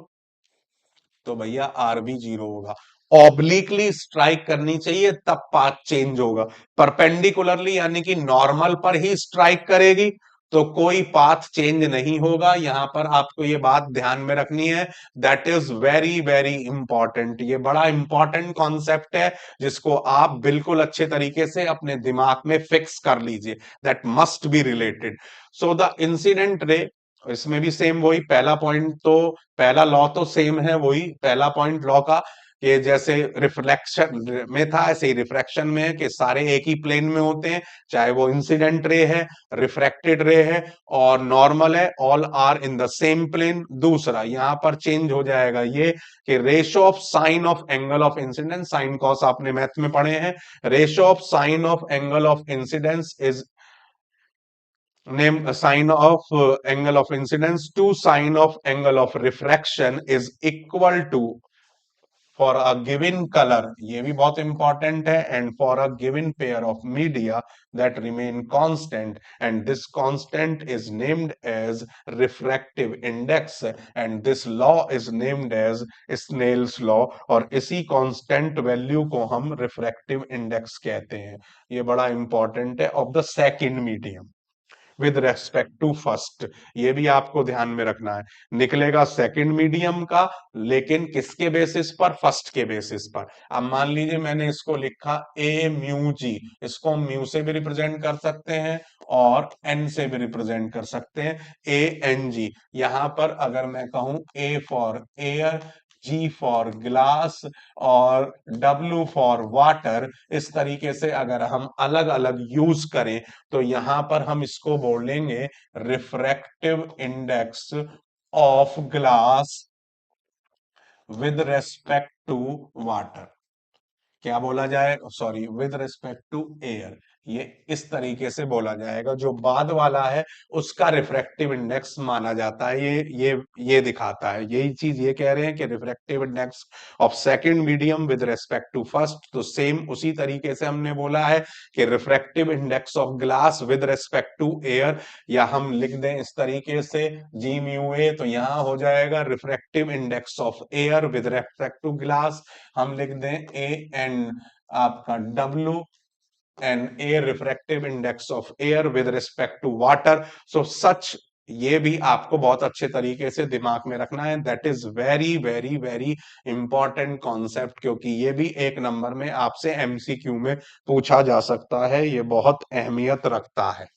तो भैया आर भी 0 होगा। ऑब्लिकली स्ट्राइक करनी चाहिए तब पाथ चेंज होगा, परपेंडिकुलरली यानी कि नॉर्मल पर ही स्ट्राइक करेगी तो कोई पाथ चेंज नहीं होगा। यहां पर आपको ये बात ध्यान में रखनी है, that is very very important. ये बड़ा इंपॉर्टेंट कॉन्सेप्ट है जिसको आप बिल्कुल अच्छे तरीके से अपने दिमाग में फिक्स कर लीजिए, that must be related. So the incident रे, इसमें भी सेम वही पहला पॉइंट, तो पहला लॉ तो सेम है, वही पहला पॉइंट लॉ का, कि जैसे रिफ्लेक्शन में था ऐसे ही रिफ्रैक्शन में है कि सारे एक ही प्लेन में होते हैं, चाहे वो इंसिडेंट रे है, रिफ्रैक्टेड रे है और नॉर्मल है, all are in the same plane. दूसरा यहां पर चेंज हो जाएगा ये कि ratio of sine of angle of incidence, sine cos आपने मैथ में पढ़े हैं, ratio of sine of angle of incidence is name sine of angle of incidence to sine of angle of refraction is equal to, for a given color, ये भी बहुत important है, and for a given pair of media that remain constant, and this constant is named as refractive index, and this law is named as Snell's law, और इसी constant value को हम refractive index कहते हैं। ये बड़ा important है, of the second medium with respect to first, ये भी आपको ध्यान में रखना है, निकलेगा सेकंड मीडियम का, लेकिन किसके बेसिस पर, फर्स्ट के बेसिस पर। अब मान लीजिए मैंने इसको लिखा ए म्यू जी, इसको म्यू से भी रिप्रेजेंट कर सकते हैं और एन से भी रिप्रेजेंट कर सकते हैं, ए एन जी। यहां पर अगर मैं कहूं A for air, G for glass और डब्ल्यू फॉर वाटर, इस तरीके से अगर हम अलग अलग यूज करें तो यहां पर हम इसको बोलेंगे refractive index of glass with respect to water. क्या बोला जाए, sorry, with respect to air, ये इस तरीके से बोला जाएगा। जो बाद वाला है उसका रिफ्रैक्टिव इंडेक्स माना जाता है, ये दिखाता है, यही चीज ये कह रहे हैं कि refractive index of second medium with respect to first. तो सेम उसी तरीके से हमने बोला है कि refractive index of glass with respect to air, या हम लिख दें इस तरीके से जी म्यू ए, तो यहां हो जाएगा refractive index of air with respect to glass, हम लिख दें ए एन आपका W and A refractive index of air with respect to water. So such, ये भी आपको बहुत अच्छे तरीके से दिमाग में रखना है, that is very very very important concept, क्योंकि ये भी एक नंबर में आपसे एमसीक्यू में पूछा जा सकता है, ये बहुत अहमियत रखता है।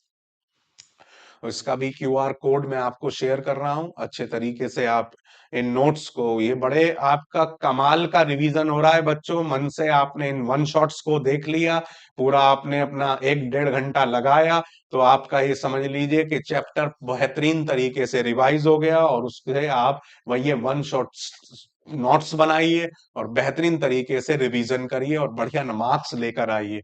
इसका भी क्यूआर कोड मैं आपको शेयर कर रहा हूं, अच्छे तरीके से आप इन नोट्स को, ये बड़े आपका कमाल का रिवीजन हो रहा है बच्चों, मन से आपने इन वन शॉट्स को देख लिया, पूरा आपने अपना 1-1.5 घंटा लगाया, तो आपका ये समझ लीजिए कि चैप्टर बेहतरीन तरीके से रिवाइज हो गया, और उससे आप वही वन शॉट्स नोट्स बनाइए और बेहतरीन तरीके से रिवीजन करिए और बढ़िया मार्क्स लेकर आइए।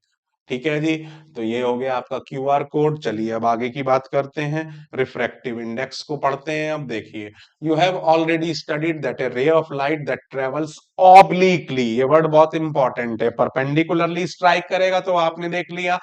ठीक है जी, तो ये हो गया आपका क्यूआर कोड। चलिए अब आगे की बात करते हैं, रिफ्रैक्टिव इंडेक्स को पढ़ते हैं। अब देखिए, you have already studied that A ray of light that travels obliquely, ये वर्ड बहुत इंपॉर्टेंट है, परपेंडिकुलरली स्ट्राइक करेगा तो आपने देख लिया,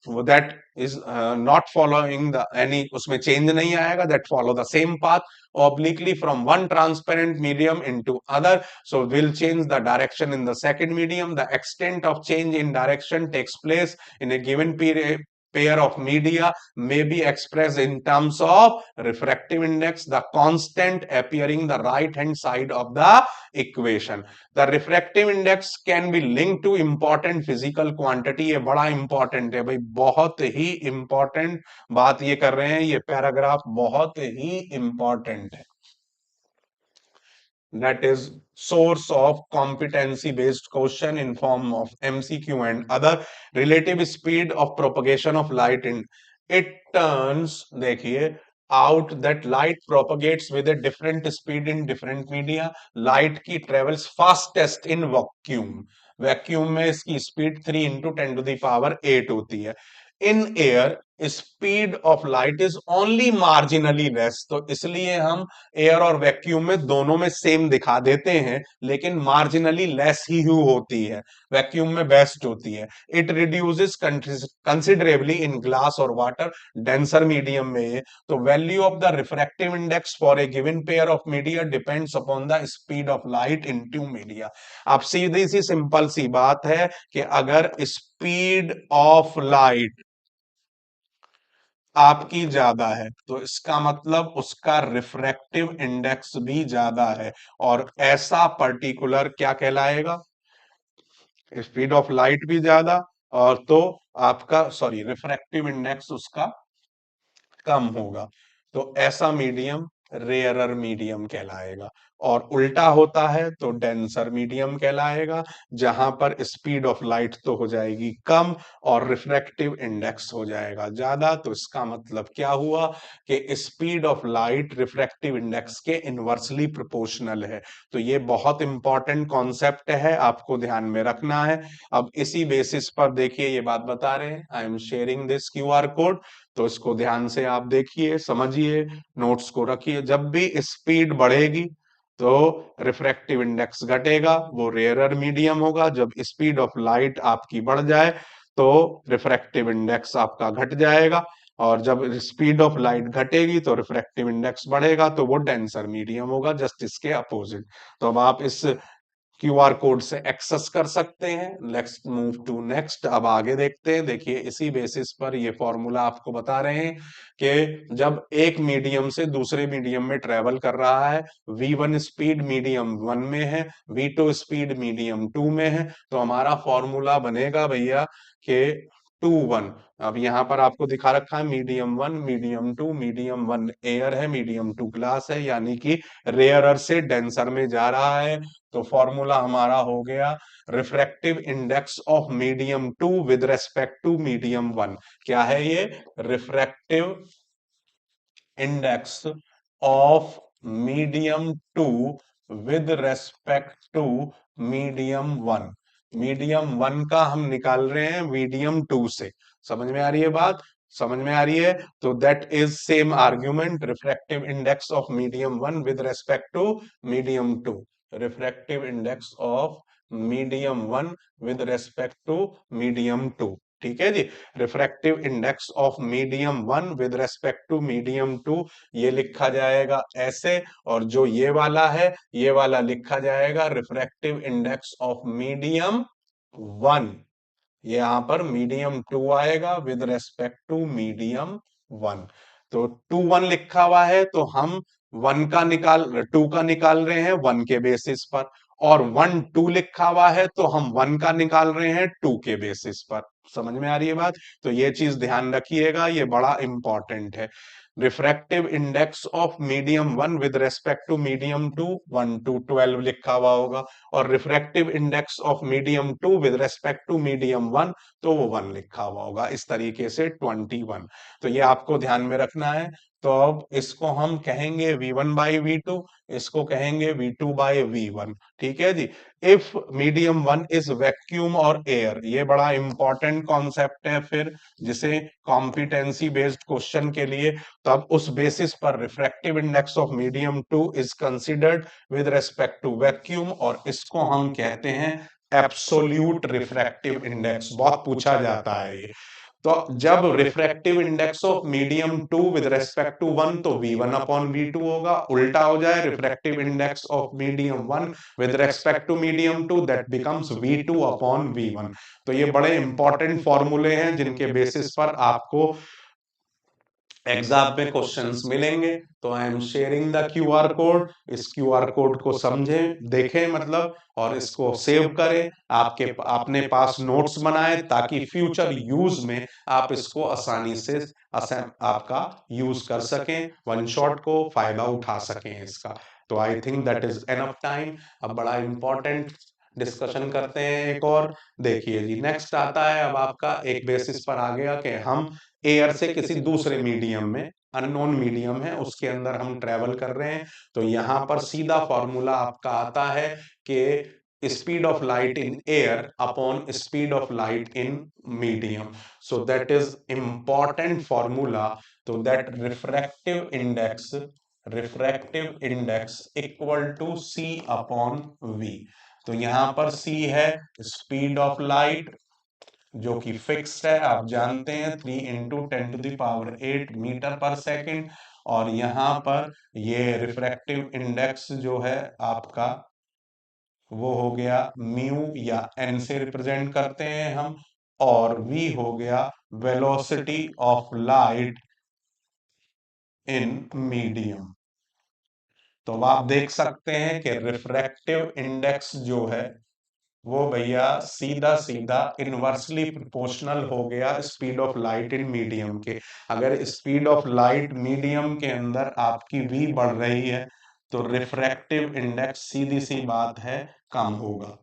that is not following the any, उसमें चेंज नहीं आएगा, that follow the same path obliquely from one transparent medium into other, so will change the direction in the second medium. The extent of change in direction takes place in a given period pair of media may be expressed in terms of refractive index, the constant appearing the right hand side of the equation. The refractive index can be linked to important physical quantity, ये बड़ा important है भाई, बहुत ही important बात ये कर रहे हैं, ये पैराग्राफ बहुत ही इंपॉर्टेंट है। That is source of competency based question in form of MCQ and other, relative speed of propagation of light in, it turns, देखिए, out that light propagates with a different speed in different media. Light की travels fastest in vacuum, vacuum में इसकी speed 3 × 10⁸ होती है, in air speed of light is only marginally less, तो इसलिए हम air और वैक्यूम में दोनों में सेम दिखा देते हैं, लेकिन मार्जिनली लेस ही होती है, वैक्यूम में बेस्ट होती है। It reduces considerably in glass और वाटर, डेंसर मीडियम में। तो value of the refractive index for a given pair of media depends upon the speed of light in two media. अब सीधी सी सिंपल सी बात है कि अगर स्पीड ऑफ लाइट आपकी ज्यादा है तो इसका मतलब उसका रिफ्रैक्टिव इंडेक्स भी ज्यादा है, और ऐसा पर्टिकुलर क्या कहलाएगा, स्पीड ऑफ लाइट भी ज्यादा, और तो आपका सॉरी रिफ्रैक्टिव इंडेक्स उसका कम होगा, तो ऐसा मीडियम रेयरर मीडियम कहलाएगा। और उल्टा होता है तो डेंसर मीडियम कहलाएगा, जहां पर स्पीड ऑफ लाइट तो हो जाएगी कम और रिफ्रैक्टिव इंडेक्स हो जाएगा ज्यादा। तो इसका मतलब क्या हुआ कि speed of light refractive index के इनवर्सली प्रोपोर्शनल है। तो ये बहुत इंपॉर्टेंट कॉन्सेप्ट है, आपको ध्यान में रखना है। अब इसी बेसिस पर देखिए ये बात बता रहे हैं, I am sharing this QR code, तो इसको ध्यान से आप देखिए, समझिए, नोट्स को रखिए। जब भी स्पीड बढ़ेगी तो रिफ्रैक्टिव इंडेक्स घटेगा, वो रेयरर मीडियम होगा। जब स्पीड ऑफ लाइट आपकी बढ़ जाए तो रिफ्रैक्टिव इंडेक्स आपका घट जाएगा, और जब स्पीड ऑफ लाइट घटेगी तो रिफ्रैक्टिव इंडेक्स बढ़ेगा, तो वो डेंसर मीडियम होगा, जस्ट इसके अपोजिट। तो अब आप इस क्यूआर कोड से एक्सेस कर सकते हैं। लेट्स मूव टू नेक्स्ट, अब आगे देखते हैं। देखिए इसी बेसिस पर ये फॉर्मूला आपको बता रहे हैं कि जब एक मीडियम से दूसरे मीडियम में ट्रेवल कर रहा है, V1 स्पीड मीडियम 1 में है, V2 स्पीड मीडियम 2 में है, तो हमारा फॉर्मूला बनेगा भैया कि 2 1। अब यहां पर आपको दिखा रखा है मीडियम 1 मीडियम 2, मीडियम 1 एयर है, मीडियम 2 ग्लास है, यानी कि रेयरर से डेंसर में जा रहा है। तो फॉर्मूला हमारा हो गया refractive index of medium 2 with respect to medium 1। क्या है ये, refractive index of medium 2 with respect to medium 1। Medium 1 का हम निकाल रहे हैं मीडियम 2 से, समझ में आ रही है बात, समझ में आ रही है। तो that is same argument, refractive index of medium 1 with respect to medium 2, refractive index of medium 1 with respect to medium 2। ठीक है जी, refractive index of medium 1 with respect to medium 2, ये लिखा जाएगा ऐसे, और जो ये वाला है ये वाला लिखा जाएगा रिफ्रैक्टिव इंडेक्स ऑफ मीडियम 1, यहां पर मीडियम 2 आएगा विद रेस्पेक्ट टू मीडियम 1। तो 2 1 लिखा हुआ है तो हम 1 का निकाल 2 का निकाल रहे हैं 1 के बेसिस पर, और 1 2 लिखा हुआ है तो हम 1 का निकाल रहे हैं 2 के बेसिस पर। समझ में आ रही है बात, तो ये चीज ध्यान रखिएगा, ये बड़ा इंपॉर्टेंट है। Refractive index of medium 1 with respect to medium 2, 1 2 12 लिखा हुआ होगा, और refractive index of medium 2 with respect to medium 1, तो वो 1 लिखा हुआ होगा, इस तरीके से 21। तो ये आपको ध्यान में रखना है। तो अब इसको हम कहेंगे V1 बाई V2, इसको कहेंगे V2 बाई V1। ठीक है जी। इफ मीडियम 1 इज वैक्यूम और एयर, ये बड़ा इंपॉर्टेंट कॉन्सेप्ट है फिर, जिसे कॉम्पिटेंसी बेस्ड क्वेश्चन के लिए, तब उस बेसिस पर refractive index of medium 2 is considered with respect to vacuum, और इसको हम कहते हैं एब्सोल्यूट रिफ्रैक्टिव इंडेक्स, बहुत पूछा जाता है ये। तो जब refractive index of medium 2 with respect to 1, तो V1 अपॉन V2 होगा, उल्टा हो जाए refractive index of medium 1 with respect to medium 2, that becomes V2 upon V1। तो ये बड़े इंपॉर्टेंट फॉर्मूले हैं जिनके बेसिस पर आपको एग्जाम में क्वेश्चंस मिलेंगे। तो I am sharing the QR code, इस क्यूआर कोड को समझें, देखें मतलब, और इसको सेव करें, आपके अपने पास नोट्स बनाएं, ताकि फ्यूचर यूज में आप इसको आसानी से आपका यूज कर सकें, वन शॉट को फायदा उठा सकें इसका। तो I think that is enough time. अब बड़ा इंपॉर्टेंट डिस्कशन करते हैं एक और। देखिए जी, नेक्स्ट आता है अब आपका एक बेसिस पर आ गया कि हम एयर से किसी दूसरे मीडियम में, अननोन मीडियम है उसके अंदर हम ट्रेवल कर रहे हैं। तो यहां पर सीधा फॉर्मूला आपका आता है कि speed of light in air upon speed of light in medium. So that is important formula. So that refractive index equal to c upon v। तो यहां पर c है स्पीड ऑफ लाइट जो कि फिक्स्ड है, आप जानते हैं 3 × 10⁸ मीटर पर सेकंड। और यहां पर ये रिफ्रैक्टिव इंडेक्स जो है आपका वो हो गया म्यू या एन से रिप्रेजेंट करते हैं हम, और v हो गया velocity of light in medium. तो अब आप देख सकते हैं कि रिफ्रैक्टिव इंडेक्स जो है वो भैया सीधा सीधा इनवर्सली प्रोपोर्शनल हो गया speed of light in medium के। अगर स्पीड ऑफ लाइट मीडियम के अंदर आपकी v बढ़ रही है तो रिफ्रैक्टिव इंडेक्स सीधी सी बात है कम होगा,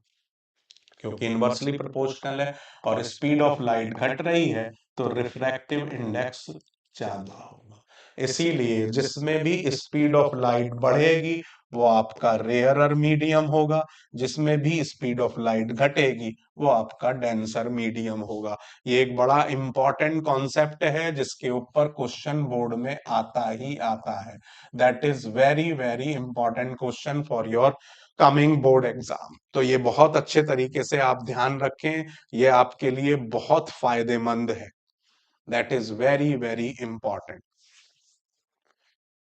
क्योंकि इनवर्सली प्रोपोर्शनल है। और स्पीड ऑफ लाइट घट रही है तो रिफ्रैक्टिव इंडेक्स ज्यादा होगा। इसीलिए जिसमें भी स्पीड ऑफ लाइट बढ़ेगी वो आपका रेयरर मीडियम होगा, जिसमें भी स्पीड ऑफ लाइट घटेगी वो आपका डेंसर मीडियम होगा। ये एक बड़ा इंपॉर्टेंट कॉन्सेप्ट है जिसके ऊपर क्वेश्चन बोर्ड में आता ही आता है। That is very very important question for your coming board exam. तो ये बहुत अच्छे तरीके से आप ध्यान रखें, ये आपके लिए बहुत फायदेमंद है। That is very very important.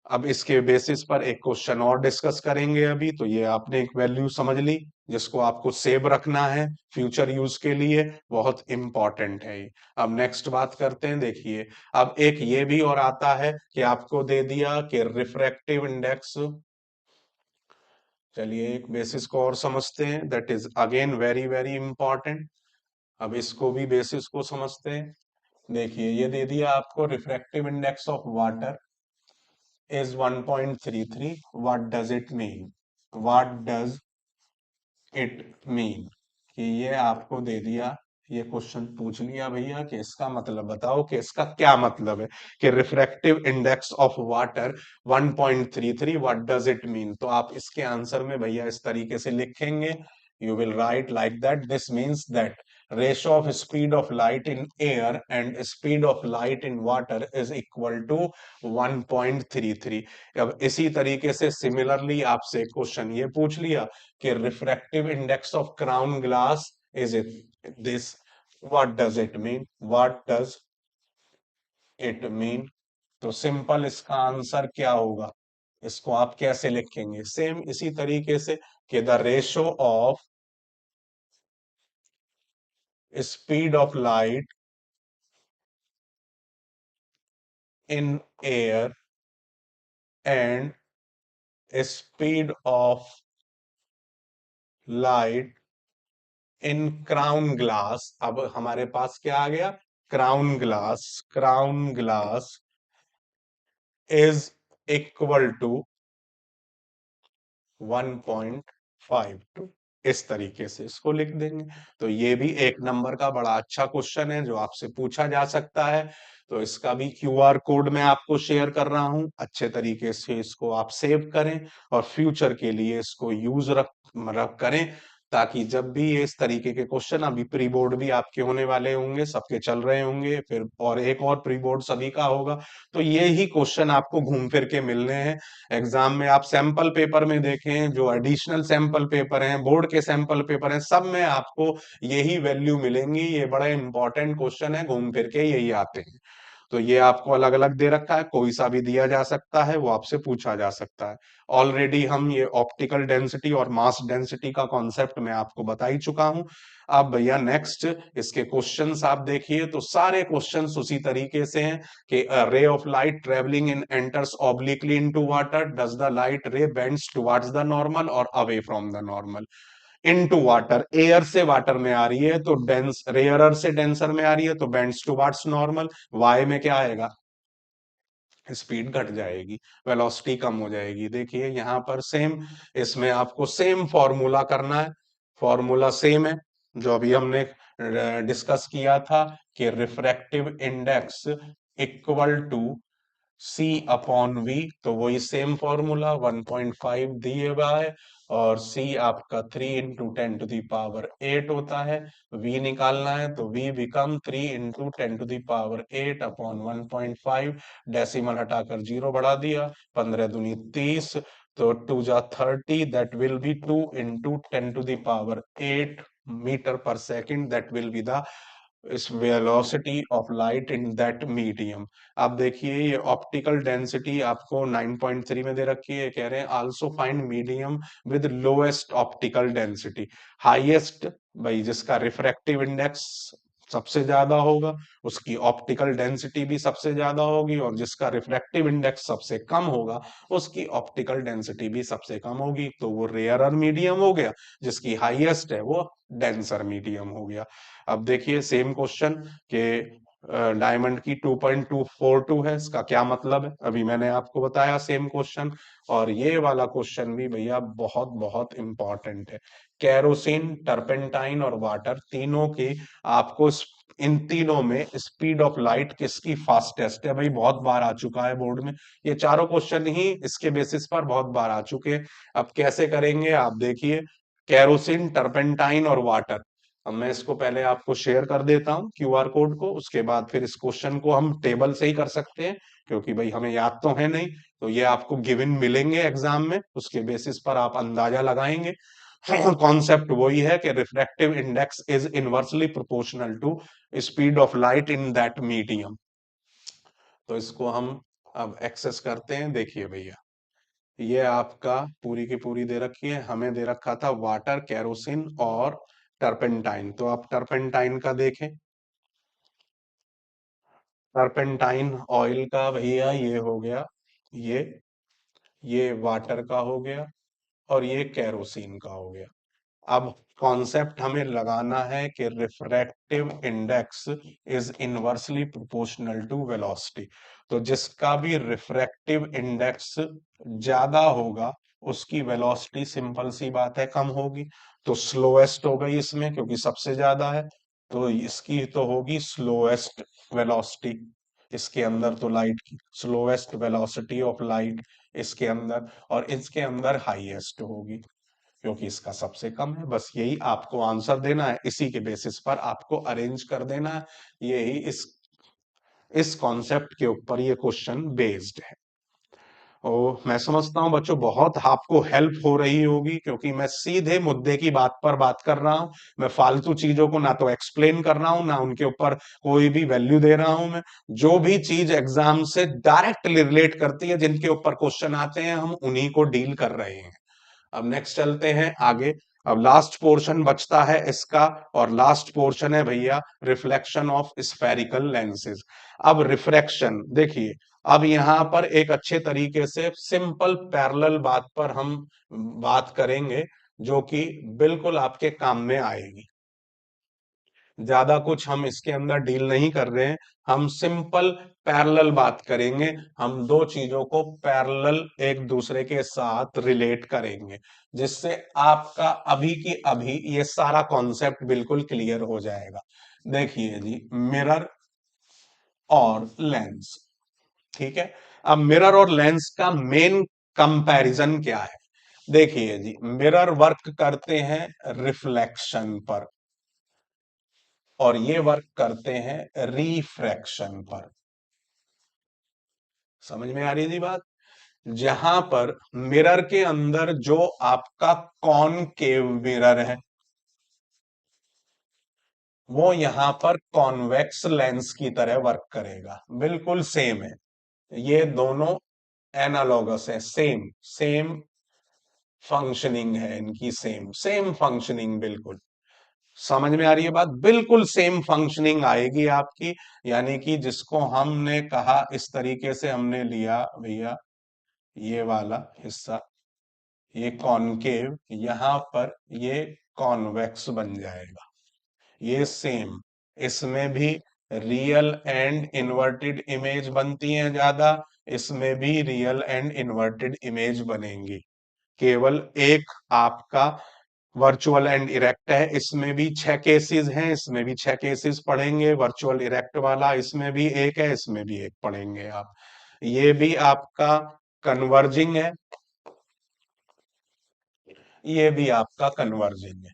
अब इसके बेसिस पर एक क्वेश्चन और डिस्कस करेंगे अभी। तो ये आपने एक वैल्यू समझ ली जिसको आपको सेव रखना है फ्यूचर यूज के लिए, बहुत इंपॉर्टेंट है ये। अब नेक्स्ट बात करते हैं। देखिए अब एक ये भी और आता है कि आपको दे दिया कि रिफ्रैक्टिव इंडेक्स, चलिए एक बेसिस को और समझते हैं, that is again very very important. अब इसको भी बेसिस को समझते हैं। देखिए ये दे दिया आपको refractive index of water is 1.33. What does it mean? What does it mean? कि ये आपको दे दिया, ये क्वेश्चन पूछ लिया भैया कि इसका मतलब बताओ कि इसका क्या मतलब है कि refractive index of water 1.33, what does it mean. तो आप इसके आंसर में भैया इस तरीके से लिखेंगे, you will write like that. This means that ratio of speed of light in air and speed of light in water is equal to 1.33। अब इसी तरीके से सिमिलरली आपसे क्वेश्चन ये पूछ लिया कि refractive index of crown glass is it this, what does it mean, what does it mean. तो सिंपल इसका आंसर क्या होगा, इसको आप कैसे लिखेंगे, सेम इसी तरीके से कि the ratio of speed of light in air and speed of light in crown glass। अब हमारे पास क्या आ गया, crown glass. Crown glass is equal to 1.52, इस तरीके से इसको लिख देंगे। तो ये भी एक नंबर का बड़ा अच्छा क्वेश्चन है जो आपसे पूछा जा सकता है। तो इसका भी क्यूआर कोड मैं आपको शेयर कर रहा हूं, अच्छे तरीके से इसको आप सेव करें और फ्यूचर के लिए इसको यूज रख करें, ताकि जब भी ये इस तरीके के क्वेश्चन, अभी प्री बोर्ड भी आपके होने वाले होंगे, सबके चल रहे होंगे, फिर और एक और प्री बोर्ड सभी का होगा, तो ये ही क्वेश्चन आपको घूम फिर के मिलने हैं एग्जाम में। आप सैंपल पेपर में देखें, जो एडिशनल सैंपल पेपर हैं, बोर्ड के सैंपल पेपर हैं, सब में आपको यही वैल्यू मिलेंगी। ये बड़ा इंपॉर्टेंट क्वेश्चन है, घूम फिर के यही आते हैं। तो ये आपको अलग अलग दे रखा है, कोई सा भी दिया जा सकता है, वो आपसे पूछा जा सकता है। ऑलरेडी हम ये ऑप्टिकल डेंसिटी और मास डेंसिटी का कॉन्सेप्ट मैं आपको बता ही चुका हूं। अब भैया नेक्स्ट इसके क्वेश्चंस आप देखिए, तो सारे क्वेश्चंस उसी तरीके से हैं कि ray of light travelling in enters obliquely into water, does the light ray bends towards the normal और away from the normal. Into water, air से वाटर में आ रही है तो डेंस, रेयरर से डेंसर में आ रही है तो बेंड्स टुवर्ड्स नॉर्मल। वाई में क्या आएगा, स्पीड घट जाएगी, वेलोसिटी कम हो जाएगी। देखिए यहां पर सेम, इसमें आपको सेम फॉर्मूला करना है, फॉर्मूला सेम है जो अभी हमने डिस्कस किया था कि refractive index equal to C upon V, तो वही सेम फॉर्मूला 1.5 दिए हुआ है, और C आपका 3 × 10⁸ होता है। V निकालना है तो V बिकम 3 × 10⁸ अपॉन 1.5, डेसिमल हटाकर 0 बढ़ा दिया, 15 दूनी 30, तो 2 जा 30, that will be 2 × 10⁸ metre per second, that will be the इस velocity of light in that medium. अब देखिए ये ऑप्टिकल डेंसिटी आपको 9.3 में दे रखी है, कह रहे हैं also find medium with lowest optical density. Highest भाई जिसका रिफ्रैक्टिव इंडेक्स सबसे ज्यादा होगा उसकी ऑप्टिकल डेंसिटी भी सबसे ज्यादा होगी, और जिसका रिफ्रैक्टिव इंडेक्स सबसे कम होगा उसकी ऑप्टिकल डेंसिटी भी सबसे कम होगी, तो वो रेयरर मीडियम हो गया, जिसकी हाईएस्ट है वो डेंसर मीडियम हो गया। अब देखिए सेम क्वेश्चन के डायमंड की 2.242 है, इसका क्या मतलब है, अभी मैंने आपको बताया सेम क्वेश्चन। और ये वाला क्वेश्चन भी भैया बहुत बहुत इंपॉर्टेंट है। कैरोसिन, टर्पेंटाइन और वाटर तीनों की आपको इन तीनों में स्पीड ऑफ लाइट किसकी फास्टेस्ट है, भाई बहुत बार आ चुका है बोर्ड में, ये चारों क्वेश्चन ही इसके बेसिस पर बहुत बार आ चुके हैं। अब कैसे करेंगे आप देखिए, कैरोसिन, टर्पेंटाइन और वाटर, अब मैं इसको पहले आपको शेयर कर देता हूं क्यूआर कोड को, उसके बाद फिर इस क्वेश्चन को हम टेबल से ही कर सकते हैं, क्योंकि भाई हमें याद तो है नहीं, तो ये आपको गिवन मिलेंगे एग्जाम में, उसके बेसिस पर आप अंदाजा लगाएंगे। कॉन्सेप्ट वही है कि refractive index is inversely proportional to speed of light in that medium. तो इसको हम अब एक्सेस करते हैं, देखिए भैया ये आपका पूरी की पूरी दे रखी है, हमें दे रखा था वाटर, कैरोसिन और टर्पेंटाइन, तो आप टर्पेंटाइन का देखें, टर्पेंटाइन ऑयल का भैया ये हो गया, ये वाटर का हो गया, और ये कैरोसिन का हो गया। अब कॉन्सेप्ट हमें लगाना है कि refractive index is inversely proportional to velocity, तो जिसका भी रिफ्रैक्टिव इंडेक्स ज्यादा होगा उसकी वेलोसिटी सिंपल सी बात है कम होगी, तो स्लोएस्ट हो गई इसमें क्योंकि सबसे ज्यादा है, तो इसकी तो होगी स्लोएस्ट वेलोसिटी, इसके अंदर तो लाइट की स्लोएस्ट वेलोसिटी ऑफ लाइट इसके अंदर, और इसके अंदर हाईएस्ट होगी क्योंकि इसका सबसे कम है। बस यही आपको आंसर देना है, इसी के बेसिस पर आपको अरेंज कर देना है, यही इस कॉन्सेप्ट के ऊपर ये क्वेश्चन बेस्ड है। ओ मैं समझता हूं बच्चों बहुत आपको हेल्प हो रही होगी, क्योंकि मैं सीधे मुद्दे की बात पर बात कर रहा हूं, मैं फालतू चीजों को ना तो एक्सप्लेन कर रहा हूं ना उनके ऊपर कोई भी वैल्यू दे रहा हूं। मैं जो भी चीज एग्जाम से डायरेक्टली रिलेट करती है, जिनके ऊपर क्वेश्चन आते हैं, हम उन्हीं को डील कर रहे हैं। अब नेक्स्ट चलते हैं आगे। अब लास्ट पोर्शन बचता है इसका, और लास्ट पोर्शन है भैया रिफ्लेक्शन ऑफ स्फेरिकल लेंसेज। अब रिफ्रैक्शन देखिए, अब यहां पर एक अच्छे तरीके से सिंपल पैरेलल बात पर हम बात करेंगे, जो कि बिल्कुल आपके काम में आएगी। ज्यादा कुछ हम इसके अंदर डील नहीं कर रहे हैं, हम सिंपल पैरेलल बात करेंगे, हम दो चीजों को पैरेलल एक दूसरे के साथ रिलेट करेंगे, जिससे आपका अभी की अभी ये सारा कॉन्सेप्ट बिल्कुल क्लियर हो जाएगा। देखिए जी, मिरर और लेंस, ठीक है। अब मिरर और लेंस का मेन कंपैरिजन क्या है, देखिए जी, मिरर वर्क करते हैं रिफ्लेक्शन पर, और ये वर्क करते हैं रिफ्रैक्शन पर। समझ में आ रही है जी बात, जहां पर मिरर के अंदर जो आपका कॉनकेव मिरर है, वो यहां पर कॉन्वेक्स लेंस की तरह वर्क करेगा, बिल्कुल सेम है, ये दोनों एनालॉगस है, सेम सेम फंक्शनिंग है इनकी, सेम सेम फंक्शनिंग, बिल्कुल समझ में आ रही है बात, बिल्कुल सेम फंक्शनिंग आएगी आपकी। यानी कि जिसको हमने कहा इस तरीके से हमने लिया भैया, ये वाला हिस्सा ये कॉनकेव, यहां पर ये कॉन्वेक्स बन जाएगा, ये सेम, इसमें भी रियल एंड इन्वर्टेड इमेज बनती हैं ज्यादा, इसमें भी रियल एंड इन्वर्टेड इमेज बनेंगी, केवल एक आपका वर्चुअल एंड इरेक्ट है, इसमें भी 6 केसेस हैं, इसमें भी 6 केसेस पढ़ेंगे, वर्चुअल इरेक्ट वाला इसमें भी एक है, इसमें भी एक पढ़ेंगे आप। ये भी आपका कन्वर्जिंग है, ये भी आपका कन्वर्जिंग है।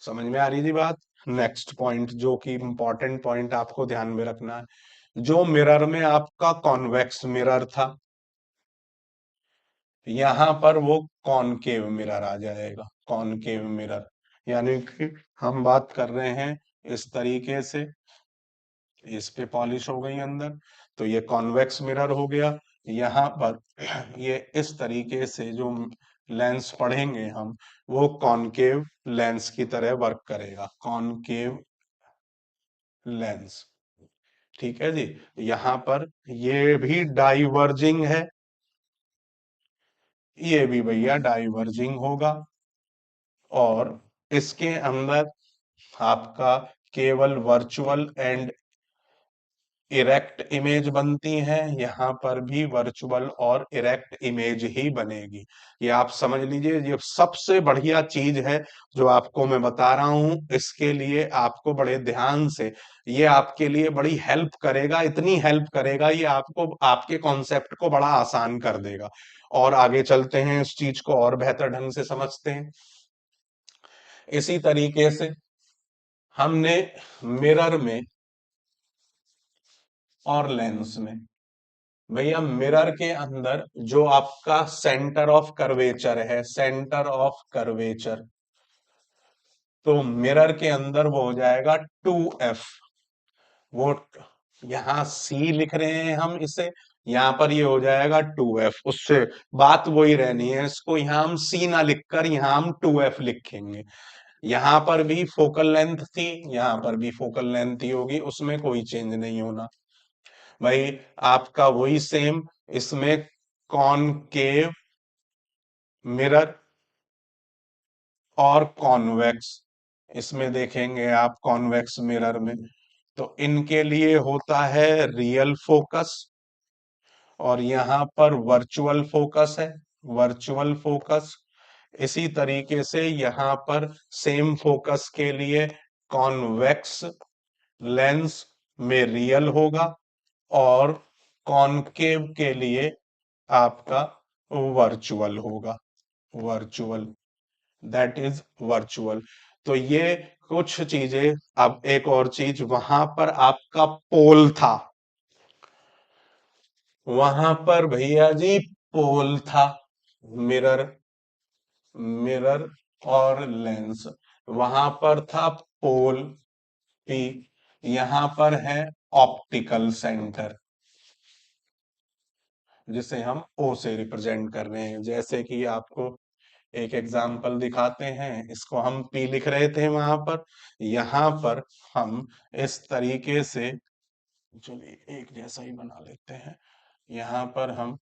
समझ में आ रही थी बात? नेक्स्ट पॉइंट जो कि इंपॉर्टेंट पॉइंट आपको ध्यान में रखना है, जो मिरर में आपका कॉन्वेक्स मिरर था, यहां पर वो कॉनकेव मिरर आ जाएगा, कॉनकेव मिरर। यानी कि हम बात कर रहे हैं इस तरीके से, इस पे पॉलिश हो गई अंदर, तो ये कॉन्वेक्स मिरर हो गया। यहाँ पर ये इस तरीके से जो लेंस पढ़ेंगे हम, वो कॉनकेव लेंस की तरह वर्क करेगा, कॉनकेव लेंस। ठीक है जी। यहाँ पर ये भी डाइवर्जिंग है, ये भी भैया डाइवर्जिंग होगा, और इसके अंदर आपका केवल वर्चुअल एंड इरेक्ट इमेज बनती है, यहाँ पर भी वर्चुअल और इरेक्ट इमेज ही बनेगी। ये आप समझ लीजिए, ये सबसे बढ़िया चीज है जो आपको मैं बता रहा हूं। इसके लिए आपको बड़े ध्यान से, ये आपके लिए बड़ी हेल्प करेगा, इतनी हेल्प करेगा, ये आपको आपके कॉन्सेप्ट को बड़ा आसान कर देगा। और आगे चलते हैं, इस चीज को और बेहतर ढंग से समझते हैं। इसी तरीके से हमने मिरर में और लेंस में, भैया मिरर के अंदर जो आपका सेंटर ऑफ कर्वेचर है, सेंटर ऑफ कर्वेचर, तो मिरर के अंदर वो हो जाएगा 2f। वो यहाँ c लिख रहे हैं हम इसे, यहाँ पर ये हो जाएगा 2f। उससे बात वही रहनी है, इसको यहाँ हम c ना लिखकर यहाँ हम 2f लिखेंगे। यहाँ पर भी फोकल लेंथ थी, यहाँ पर भी फोकल लेंथ ही होगी, उसमें कोई चेंज नहीं होना भाई। आपका वही सेम इसमें कॉनकेव मिरर और कॉन्वेक्स, इसमें देखेंगे आप कॉन्वेक्स मिरर में, तो इनके लिए होता है रियल फोकस, और यहाँ पर वर्चुअल फोकस है, वर्चुअल फोकस। इसी तरीके से यहाँ पर सेम फोकस के लिए कॉन्वेक्स लेंस में रियल होगा, और कॉनकेव के लिए आपका वर्चुअल होगा, वर्चुअल, दैट इज वर्चुअल। तो ये कुछ चीजें। अब एक और चीज, वहां पर आपका पोल था, वहां पर भैया जी पोल था, मिरर, मिरर और लेंस, वहां पर था पोल पी, यहां पर है ऑप्टिकल सेंटर, जिसे हम ओ से रिप्रेजेंट कर रहे हैं। जैसे कि आपको एक एग्जाम्पल दिखाते हैं, इसको हम पी लिख रहे थे वहां पर, यहां पर हम इस तरीके से, चलिए एक जैसा ही बना लेते हैं। यहाँ पर हम,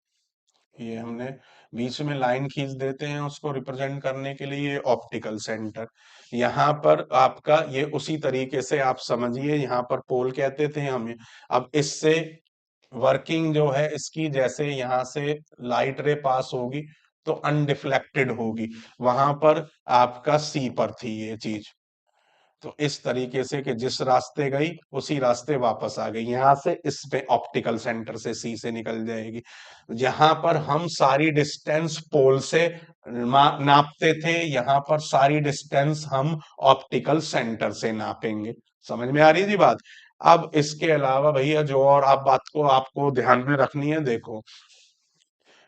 ये हमने बीच में लाइन खींच देते हैं उसको रिप्रेजेंट करने के लिए, ऑप्टिकल सेंटर। यहाँ पर आपका ये उसी तरीके से आप समझिए, यहाँ पर पोल कहते थे हमें। अब इससे वर्किंग जो है इसकी, जैसे यहाँ से लाइट रे पास होगी तो अनडिफ्लेक्टेड होगी, वहां पर आपका सी पर थी ये चीज, तो इस तरीके से कि जिस रास्ते गई उसी रास्ते वापस आ गई, यहां से इस पे ऑप्टिकल सेंटर से सी से निकल जाएगी। यहां पर हम सारी डिस्टेंस पोल से नापते थे, यहां पर सारी डिस्टेंस हम ऑप्टिकल सेंटर से नापेंगे। समझ में आ रही थी बात? अब इसके अलावा भैया जो और आप बात को आपको ध्यान में रखनी है, देखो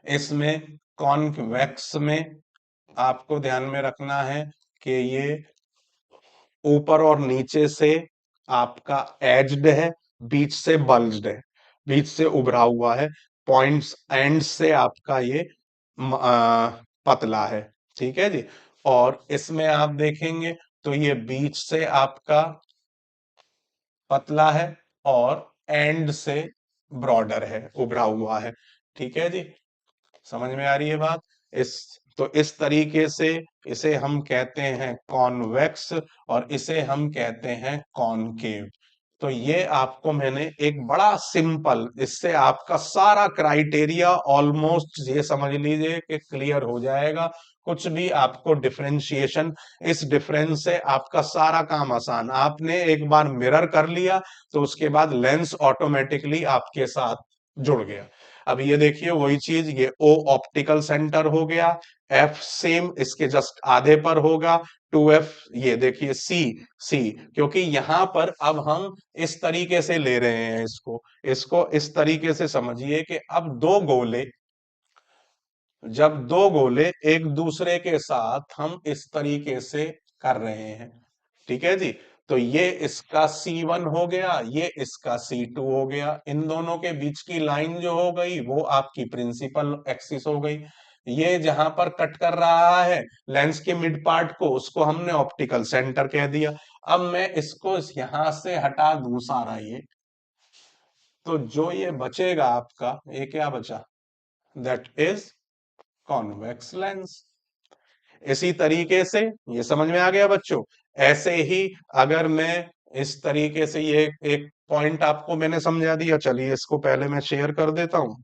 इसमें कॉन्वेक्स में आपको ध्यान में रखना है कि ये ऊपर और नीचे से आपका एज्ड है, बीच से बल्ज्ड है, बीच से उभरा हुआ है, पॉइंट्स एंड से आपका ये पतला है। ठीक है जी। और इसमें आप देखेंगे तो ये बीच से आपका पतला है, और एंड से ब्रॉडर है, उभरा हुआ है। ठीक है जी। समझ में आ रही है बात? इस तो इस तरीके से इसे हम कहते हैं कॉन्वेक्स, और इसे हम कहते हैं कॉनकेव। तो ये आपको मैंने एक बड़ा सिंपल, इससे आपका सारा क्राइटेरिया ऑलमोस्ट ये समझ लीजिए कि क्लियर हो जाएगा। कुछ भी आपको डिफरेंशिएशन, इस डिफरेंस से आपका सारा काम आसान। आपने एक बार मिरर कर लिया तो उसके बाद लेंस ऑटोमेटिकली आपके साथ जुड़ गया। अब ये देखिए वही चीज, ये ओ ऑप्टिकल सेंटर हो गया, एफ सेम इसके जस्ट आधे पर होगा, 2F ये देखिए सी, सी, क्योंकि यहां पर अब हम इस तरीके से ले रहे हैं इसको, इसको इस तरीके से समझिए कि अब दो गोले, जब दो गोले एक दूसरे के साथ हम इस तरीके से कर रहे हैं, ठीक है जी, तो ये इसका C1 हो गया, ये इसका C2 हो गया। इन दोनों के बीच की लाइन जो हो गई वो आपकी प्रिंसिपल एक्सिस हो गई। ये जहां पर कट कर रहा है लेंस के मिड पार्ट को, उसको हमने ऑप्टिकल सेंटर कह दिया। अब मैं इसको यहां से हटा दूं सारा ये, तो जो ये बचेगा आपका, ये क्या बचा, दैट इज कॉन्वेक्स लेंस। इसी तरीके से, ये समझ में आ गया बच्चों। ऐसे ही अगर मैं इस तरीके से, ये एक पॉइंट आपको मैंने समझा दिया, चलिए इसको पहले मैं शेयर कर देता हूं,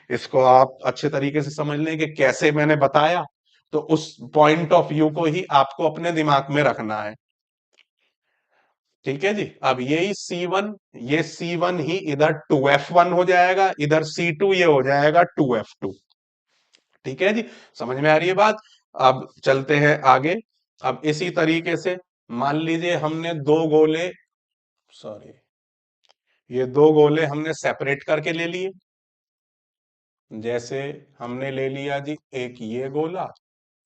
इसको आप अच्छे तरीके से समझ लें कि कैसे मैंने बताया। तो उस पॉइंट ऑफ व्यू को ही आपको अपने दिमाग में रखना है, ठीक है जी। अब यही C1, ये C1 ही इधर 2F1 हो जाएगा, इधर C2 ये हो जाएगा 2F2, ठीक है जी। समझ में आ रही है बात। अब चलते हैं आगे। अब इसी तरीके से मान लीजिए हमने दो गोले, सॉरी, ये दो गोले हमने सेपरेट करके ले लिए। जैसे हमने ले लिया जी एक ये गोला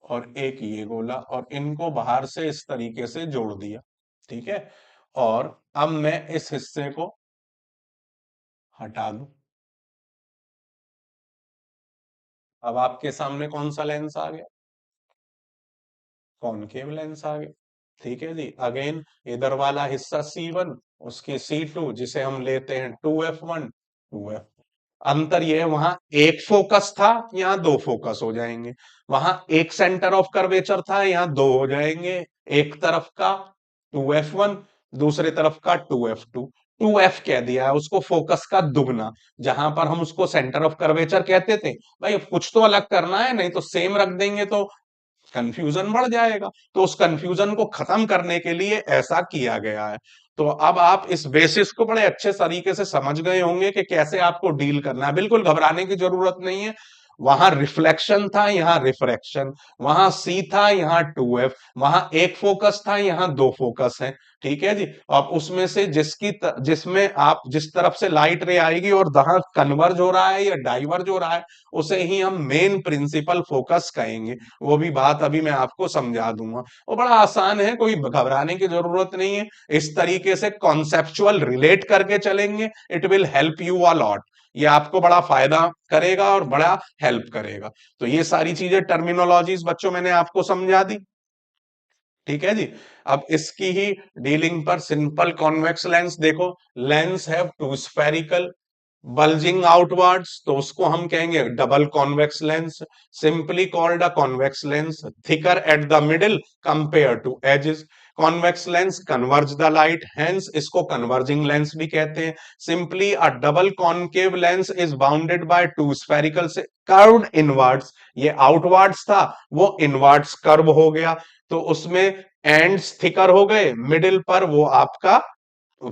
और एक ये गोला, और इनको बाहर से इस तरीके से जोड़ दिया, ठीक है। और अब मैं इस हिस्से को हटा दूं। अब आपके सामने कौन सा लेंस आ गया, कॉनकेव लेंस आ गया, ठीक है जी। अगेन इधर वाला हिस्सा C1, उसके C2 जिसे हम लेते हैं 2F1, 2F। अंतर यह है, वहां एक फोकस था, यहाँ दो फोकस हो जाएंगे। वहां एक सेंटर ऑफ कर्वेचर था, यहाँ दो हो जाएंगे। एक तरफ का 2F1, दूसरे तरफ का 2F2। 2F कह दिया है उसको, फोकस का दुगना। जहां पर हम उसको सेंटर ऑफ कर्वेचर कहते थे, भाई कुछ तो अलग करना है, नहीं तो सेम रख देंगे तो कंफ्यूजन बढ़ जाएगा। तो उस कंफ्यूजन को खत्म करने के लिए ऐसा किया गया है। तो अब आप इस बेसिस को बड़े अच्छे तरीके से समझ गए होंगे कि कैसे आपको डील करना है। बिल्कुल घबराने की जरूरत नहीं है। वहां रिफ्लेक्शन था, यहाँ रिफ्रैक्शन, वहां सी था, यहाँ 2F, वहां एक फोकस था, यहाँ दो फोकस है, ठीक है जी। अब उसमें से जिसमें आप जिस तरफ से लाइट रे आएगी और जहां कन्वर्ज हो रहा है या डाइवर्ज हो रहा है, उसे ही हम मेन प्रिंसिपल फोकस कहेंगे। वो भी बात अभी मैं आपको समझा दूंगा। वो बड़ा आसान है, कोई घबराने की जरूरत नहीं है। इस तरीके से कॉन्सेप्चुअल रिलेट करके चलेंगे, it will help you a lot. ये आपको बड़ा फायदा करेगा और बड़ा हेल्प करेगा। तो ये सारी चीजें, टर्मिनोलॉजीज बच्चों मैंने आपको समझा दी, ठीक है जी। अब इसकी ही डीलिंग पर, सिंपल कॉन्वेक्स लेंस देखो, lens have two spherical bulging outwards, तो उसको हम कहेंगे double convex lens, simply called a convex lens, thicker at the middle compare to edges. Convex lens converge the light, hence इसको converging lens भी कहते हैं। Simply a double concave lens is bounded by two spherical से curved inwards. ये outwards था, वो inwards curve हो गया, तो उसमें एंड्स थिकर हो गए, मिडिल पर वो आपका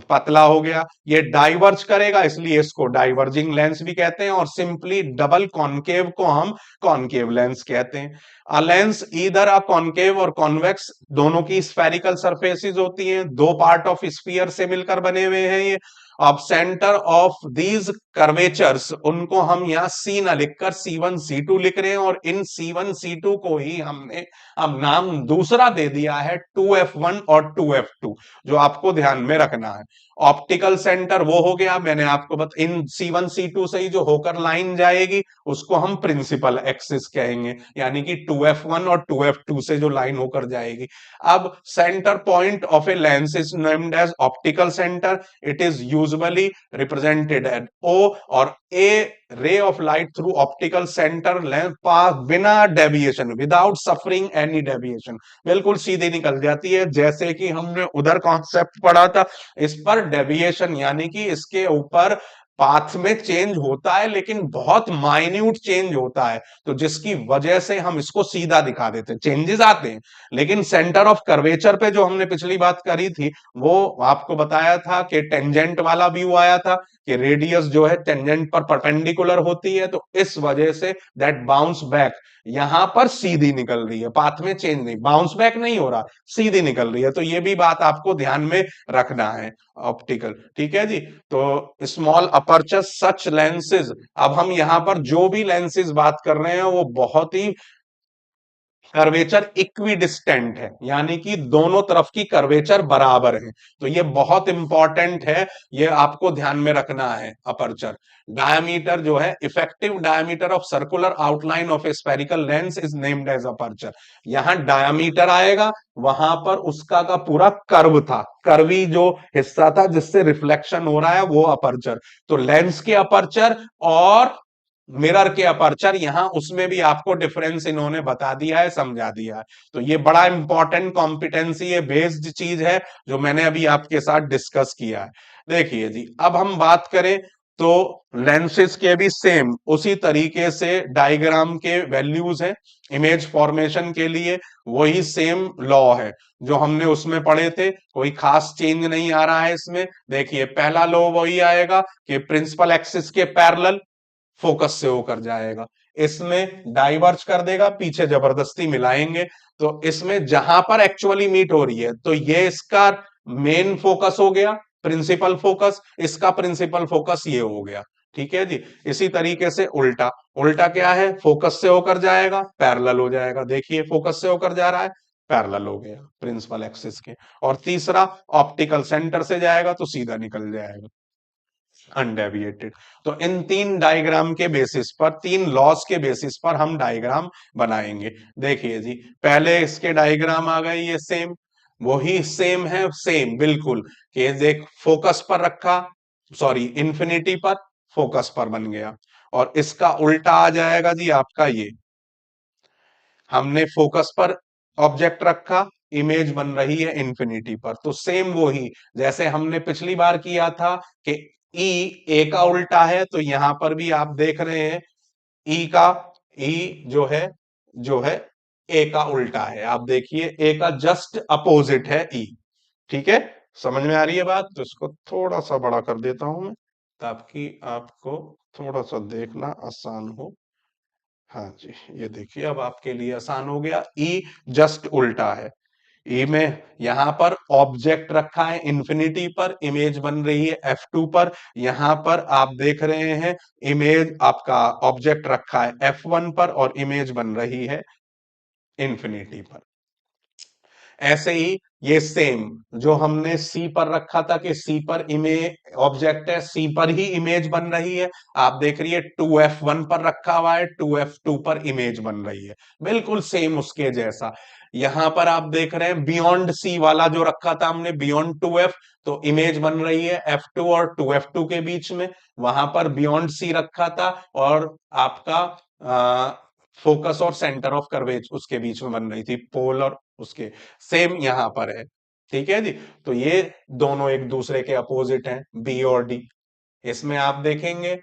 पतला हो गया। ये डाइवर्ज करेगा, इसलिए इसको डाइवर्जिंग लेंस भी कहते हैं। और सिंपली डबल कॉनकेव को हम कॉनकेव लेंस कहते हैं। A lens either a concave और कॉन्वेक्स, दोनों की स्फेरिकल सरफेसेस होती हैं, दो पार्ट ऑफ स्फीयर से मिलकर बने हुए हैं ये। अब सेंटर ऑफ दीज कर्वेचर्स, उनको हम यहां सी ना लिखकर C1 C2 लिख रहे हैं, और इन C1 C2 को ही हमने अब नाम दूसरा दे दिया है 2F1 और 2F2, जो आपको ध्यान में रखना है। ऑप्टिकल सेंटर वो हो गया, मैंने आपको इन C1 C2 से ही जो होकर लाइन जाएगी उसको हम प्रिंसिपल एक्सिस कहेंगे, यानी कि 2F1 और 2F2 से जो लाइन होकर जाएगी। अब centre point of a lens is named as optical centre, it is use usually represented at O, और a ray of light through optical centre length pass बिना deviation, without suffering any deviation, बिल्कुल सीधी निकल जाती है। जैसे कि हमने उधर कॉन्सेप्ट पढ़ा था, इस पर डेविएशन यानी कि इसके ऊपर पाथ में चेंज होता है, लेकिन बहुत माइन्यूट चेंज होता है, तो जिसकी वजह से हम इसको सीधा दिखा देते हैं। चेंजेस आते हैं, लेकिन सेंटर ऑफ कर्वेचर पे जो हमने पिछली बात करी थी, वो आपको बताया था कि टेंजेंट वाला व्यू आया था कि रेडियस जो है टेंजेंट पर परपेंडिकुलर होती है, तो इस वजह से दैट बाउंस बैक यहां पर सीधी निकल रही है, पाथ में चेंज नहीं, बाउंस बैक नहीं हो रहा, सीधी निकल रही है। तो ये भी बात आपको ध्यान में रखना है ऑप्टिकल, ठीक है जी। तो स्मॉल अपर्चर सच लेंसेज, अब हम यहां पर जो भी लेंसेज बात कर रहे हैं वो बहुत ही कर्वेचर इक्विडिस्टेंट है, यानी कि दोनों तरफ की कर्वेचर बराबर है। तो ये बहुत इंपॉर्टेंट है, ये आपको ध्यान में रखना है। अपर्चर डायमीटर जो है, effective diameter of circular outline of a spherical lens is named as aperture. यहां डायमीटर आएगा, वहां पर उसका का पूरा कर्व था, कर्वी जो हिस्सा था जिससे रिफ्लेक्शन हो रहा है, वो अपर्चर। तो लेंस के अपर्चर और मिरर के अपर्चर, यहां उसमें भी आपको डिफरेंस इन्होंने बता दिया है, समझा दिया है। तो ये बड़ा इंपॉर्टेंट कॉम्पिटेंसी है, बेस्ड चीज है, जो मैंने अभी आपके साथ डिस्कस किया है। देखिए जी, अब हम बात करें तो लेंसेज के भी सेम उसी तरीके से डायग्राम के वैल्यूज हैं, इमेज फॉर्मेशन के लिए वही सेम लॉ है जो हमने उसमें पढ़े थे, कोई खास चेंज नहीं आ रहा है इसमें। देखिए पहला लॉ वही आएगा कि प्रिंसिपल एक्सिस के पैरेलल फोकस से होकर जाएगा, इसमें डाइवर्ज कर देगा, पीछे जबरदस्ती मिलाएंगे, तो इसमें जहां पर एक्चुअली मीट हो रही है, तो ये इसका मेन फोकस हो गया, प्रिंसिपल फोकस, इसका प्रिंसिपल फोकस ये हो गया, ठीक है जी। इसी तरीके से उल्टा, उल्टा क्या है, फोकस से होकर जाएगा, पैरेलल हो जाएगा। देखिए फोकस से होकर जा रहा है, पैरेलल हो गया प्रिंसिपल एक्सिस के। और तीसरा ऑप्टिकल सेंटर से जाएगा तो सीधा निकल जाएगा, अनडेविएटेड। तो इन तीन डायग्राम के बेसिस पर, तीन लॉस के बेसिस पर हम डायग्राम बनाएंगे। देखिए जी, पहले इसके डायग्राम आ गए, ये सेम, वही सेम है, सेम बिल्कुल, कि देख फोकस पर रखा, सॉरी इंफिनिटी पर, फोकस पर बन गया। और इसका उल्टा आ जाएगा जी आपका ये, हमने फोकस पर ऑब्जेक्ट रखा, इमेज बन रही है इंफिनिटी पर। तो सेम वही जैसे हमने पिछली बार किया था कि ई ए का उल्टा है, तो यहां पर भी आप देख रहे हैं ई का, ई जो है ए का उल्टा है। आप देखिए ए का जस्ट अपोजिट है ई, ठीक है, समझ में आ रही है बात। तो इसको थोड़ा सा बड़ा कर देता हूं मैं, ताकि आपको थोड़ा सा देखना आसान हो। हाँ जी, ये देखिए अब आपके लिए आसान हो गया, ई जस्ट उल्टा है। ई में यहां पर ऑब्जेक्ट रखा है इंफिनिटी पर, इमेज बन रही है F2 पर। यहां पर आप देख रहे हैं इमेज, आपका ऑब्जेक्ट रखा है F1 पर और इमेज बन रही है इंफिनिटी पर। ऐसे ही ये सेम जो हमने सी पर रखा था कि सी पर इमेज ऑब्जेक्ट है, सी पर ही इमेज बन रही है, आप देख रही है 2F1 पर रखा हुआ है, 2F2 पर इमेज बन रही है, बिल्कुल सेम उसके जैसा। यहां पर आप देख रहे हैं बियॉन्ड सी वाला जो रखा था हमने, बियॉन्ड 2F, तो इमेज बन रही है F2 और 2F2 के बीच में, वहां पर बियॉन्ड सी रखा था और आपका फोकस और सेंटर ऑफ कर्वेज उसके बीच में बन रही थी, पोल और उसके, सेम यहां पर है, ठीक है जी। तो ये दोनों एक दूसरे के अपोजिट हैं, बी और डी। इसमें आप देखेंगे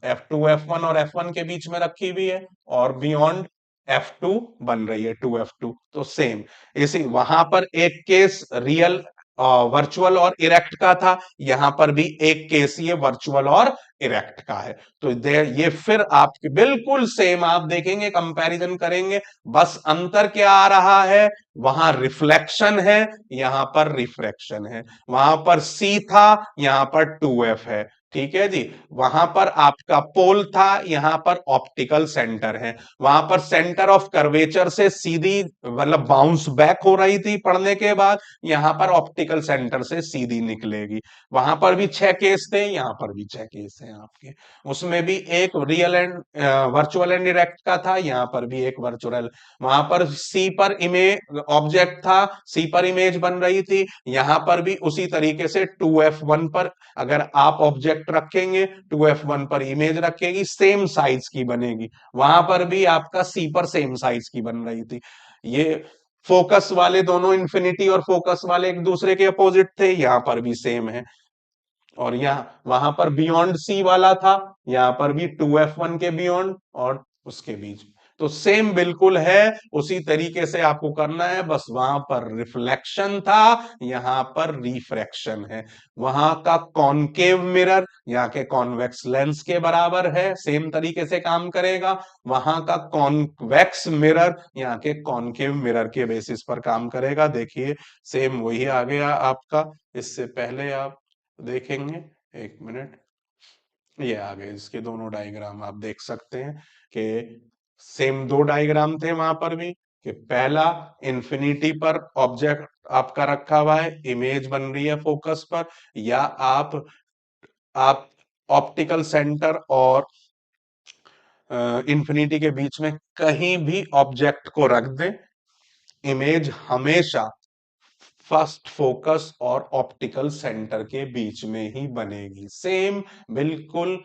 F2 F1 और F1 के बीच में रखी हुई है, और बियॉन्ड F2 बन रही है 2F2, तो सेम। इसी वहां पर एक केस रियल वर्चुअल और इरेक्ट का था, यहां पर भी एक केस ये वर्चुअल और इरेक्ट का है। तो ये फिर आपके बिल्कुल सेम आप देखेंगे, कंपैरिजन करेंगे, बस अंतर क्या आ रहा है, वहां रिफ्लेक्शन है, यहां पर रिफ्रैक्शन है, वहां पर सी था, यहां पर 2F है। ठीक है जी। वहां पर आपका पोल था, यहां पर ऑप्टिकल सेंटर है। वहां पर सेंटर ऑफ कर्वेचर से सीधी मतलब बाउंस बैक हो रही थी पढ़ने के बाद, यहां पर ऑप्टिकल सेंटर से सीधी निकलेगी। वहां पर भी 6 केस थे, यहां पर भी 6 केस हैं आपके। उसमें भी एक real and virtual and direct का था, यहां पर भी एक वर्चुअल। वहां पर सी पर इमेज ऑब्जेक्ट था, सी पर इमेज बन रही थी। यहां पर भी उसी तरीके से 2F1 पर अगर आप ऑब्जेक्ट रखेंगे, 2F1 पर इमेज रखेगी, सेम साइज की बनेगी। वहां पर भी आपका सी पर सेम साइज की बन रही थी। ये फोकस वाले दोनों इन्फिनिटी और फोकस वाले एक दूसरे के अपोजिट थे, यहां पर भी सेम है। और यहाँ वहां पर बियॉन्ड सी वाला था, यहां पर भी 2F1 के बियॉन्ड और उसके बीच। तो सेम बिल्कुल है, उसी तरीके से आपको करना है, बस वहां पर रिफ्लेक्शन था, यहां पर रिफ्रैक्शन है। वहां का कॉनकेव मिरर यहाँ के कॉन्वेक्स लेंस के बराबर है, सेम तरीके से काम करेगा। वहां का कॉन्वेक्स मिरर यहाँ के कॉनकेव मिरर के बेसिस पर काम करेगा। देखिए सेम वही आ गया आपका। इससे पहले आप देखेंगे, एक मिनट, ये आ गए इसके दोनों डायग्राम। आप देख सकते हैं कि सेम दो डायग्राम थे वहां पर भी, कि पहला इन्फिनिटी पर ऑब्जेक्ट आपका रखा हुआ है, इमेज बन रही है फोकस पर, या आप ऑप्टिकल सेंटर और इन्फिनिटी के बीच में कहीं भी ऑब्जेक्ट को रख दें, इमेज हमेशा फर्स्ट फोकस और ऑप्टिकल सेंटर के बीच में ही बनेगी। सेम बिल्कुल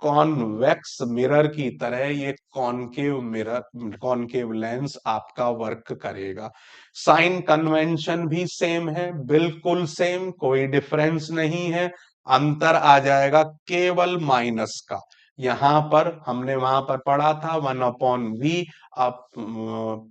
कॉन्वेक्स मिरर की तरह ये कॉनकेव मिरर, कॉनकेव लेंस आपका वर्क करेगा। साइन कन्वेंशन भी सेम है, बिल्कुल सेम, कोई डिफरेंस नहीं है। अंतर आ जाएगा केवल माइनस का। यहां पर हमने वहां पर पढ़ा था 1/v अब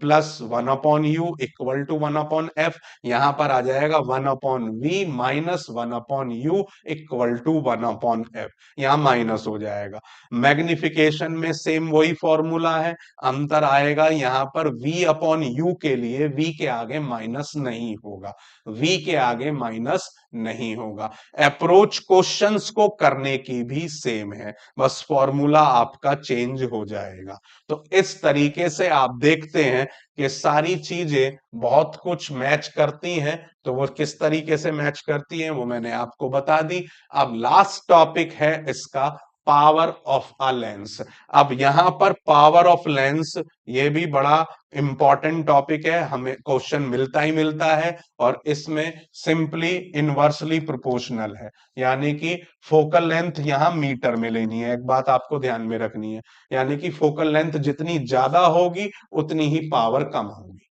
plus 1/u equal to 1/f। यहां पर आ जाएगा 1/v minus 1/u equal to 1/f। यहां माइनस हो जाएगा। मैग्निफिकेशन में सेम वही फॉर्मूला है, अंतर आएगा यहां पर v/u के लिए v के आगे माइनस नहीं होगा, v के आगे माइनस नहीं होगा। अप्रोच क्वेश्चंस को करने की भी सेम है, बस फॉर्मूला आपका चेंज हो जाएगा। तो इस तरीके से आप देखते हैं कि सारी चीजें बहुत कुछ मैच करती हैं। तो वो किस तरीके से मैच करती हैं वो मैंने आपको बता दी। अब लास्ट टॉपिक है इसका पावर ऑफ अ लेंस। अब यहां पर पावर ऑफ लेंस ये भी बड़ा इंपॉर्टेंट टॉपिक है, हमें क्वेश्चन मिलता ही मिलता है। और इसमें सिंपली इनवर्सली प्रोपोर्शनल है, यानी कि फोकल लेंथ यहां मीटर में लेनी है, एक बात आपको ध्यान में रखनी है। यानी कि फोकल लेंथ जितनी ज्यादा होगी उतनी ही पावर कम होगी।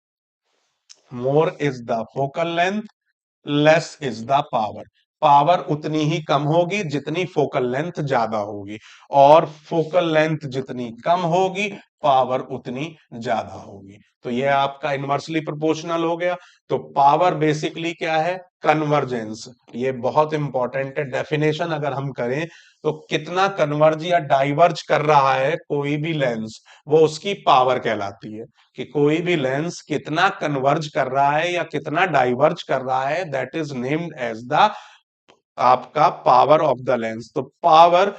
More is the focal length, less is the power. Power उतनी ही कम होगी जितनी फोकल लेंथ ज्यादा होगी, और फोकल लेंथ जितनी कम होगी पावर उतनी ज्यादा होगी। तो ये आपका इनवर्सली प्रोपोर्शनल हो गया। तो पावर बेसिकली क्या है? कन्वर्जेंस। ये बहुत इंपॉर्टेंट है, डेफिनेशन अगर हम करें तो कितना कन्वर्ज या डाइवर्ज कर रहा है कोई भी लेंस, वो उसकी पावर कहलाती है। कि कोई भी लेंस कितना कन्वर्ज कर रहा है या कितना डाइवर्ज कर रहा है, that is named as the आपका पावर ऑफ द लेंस। तो power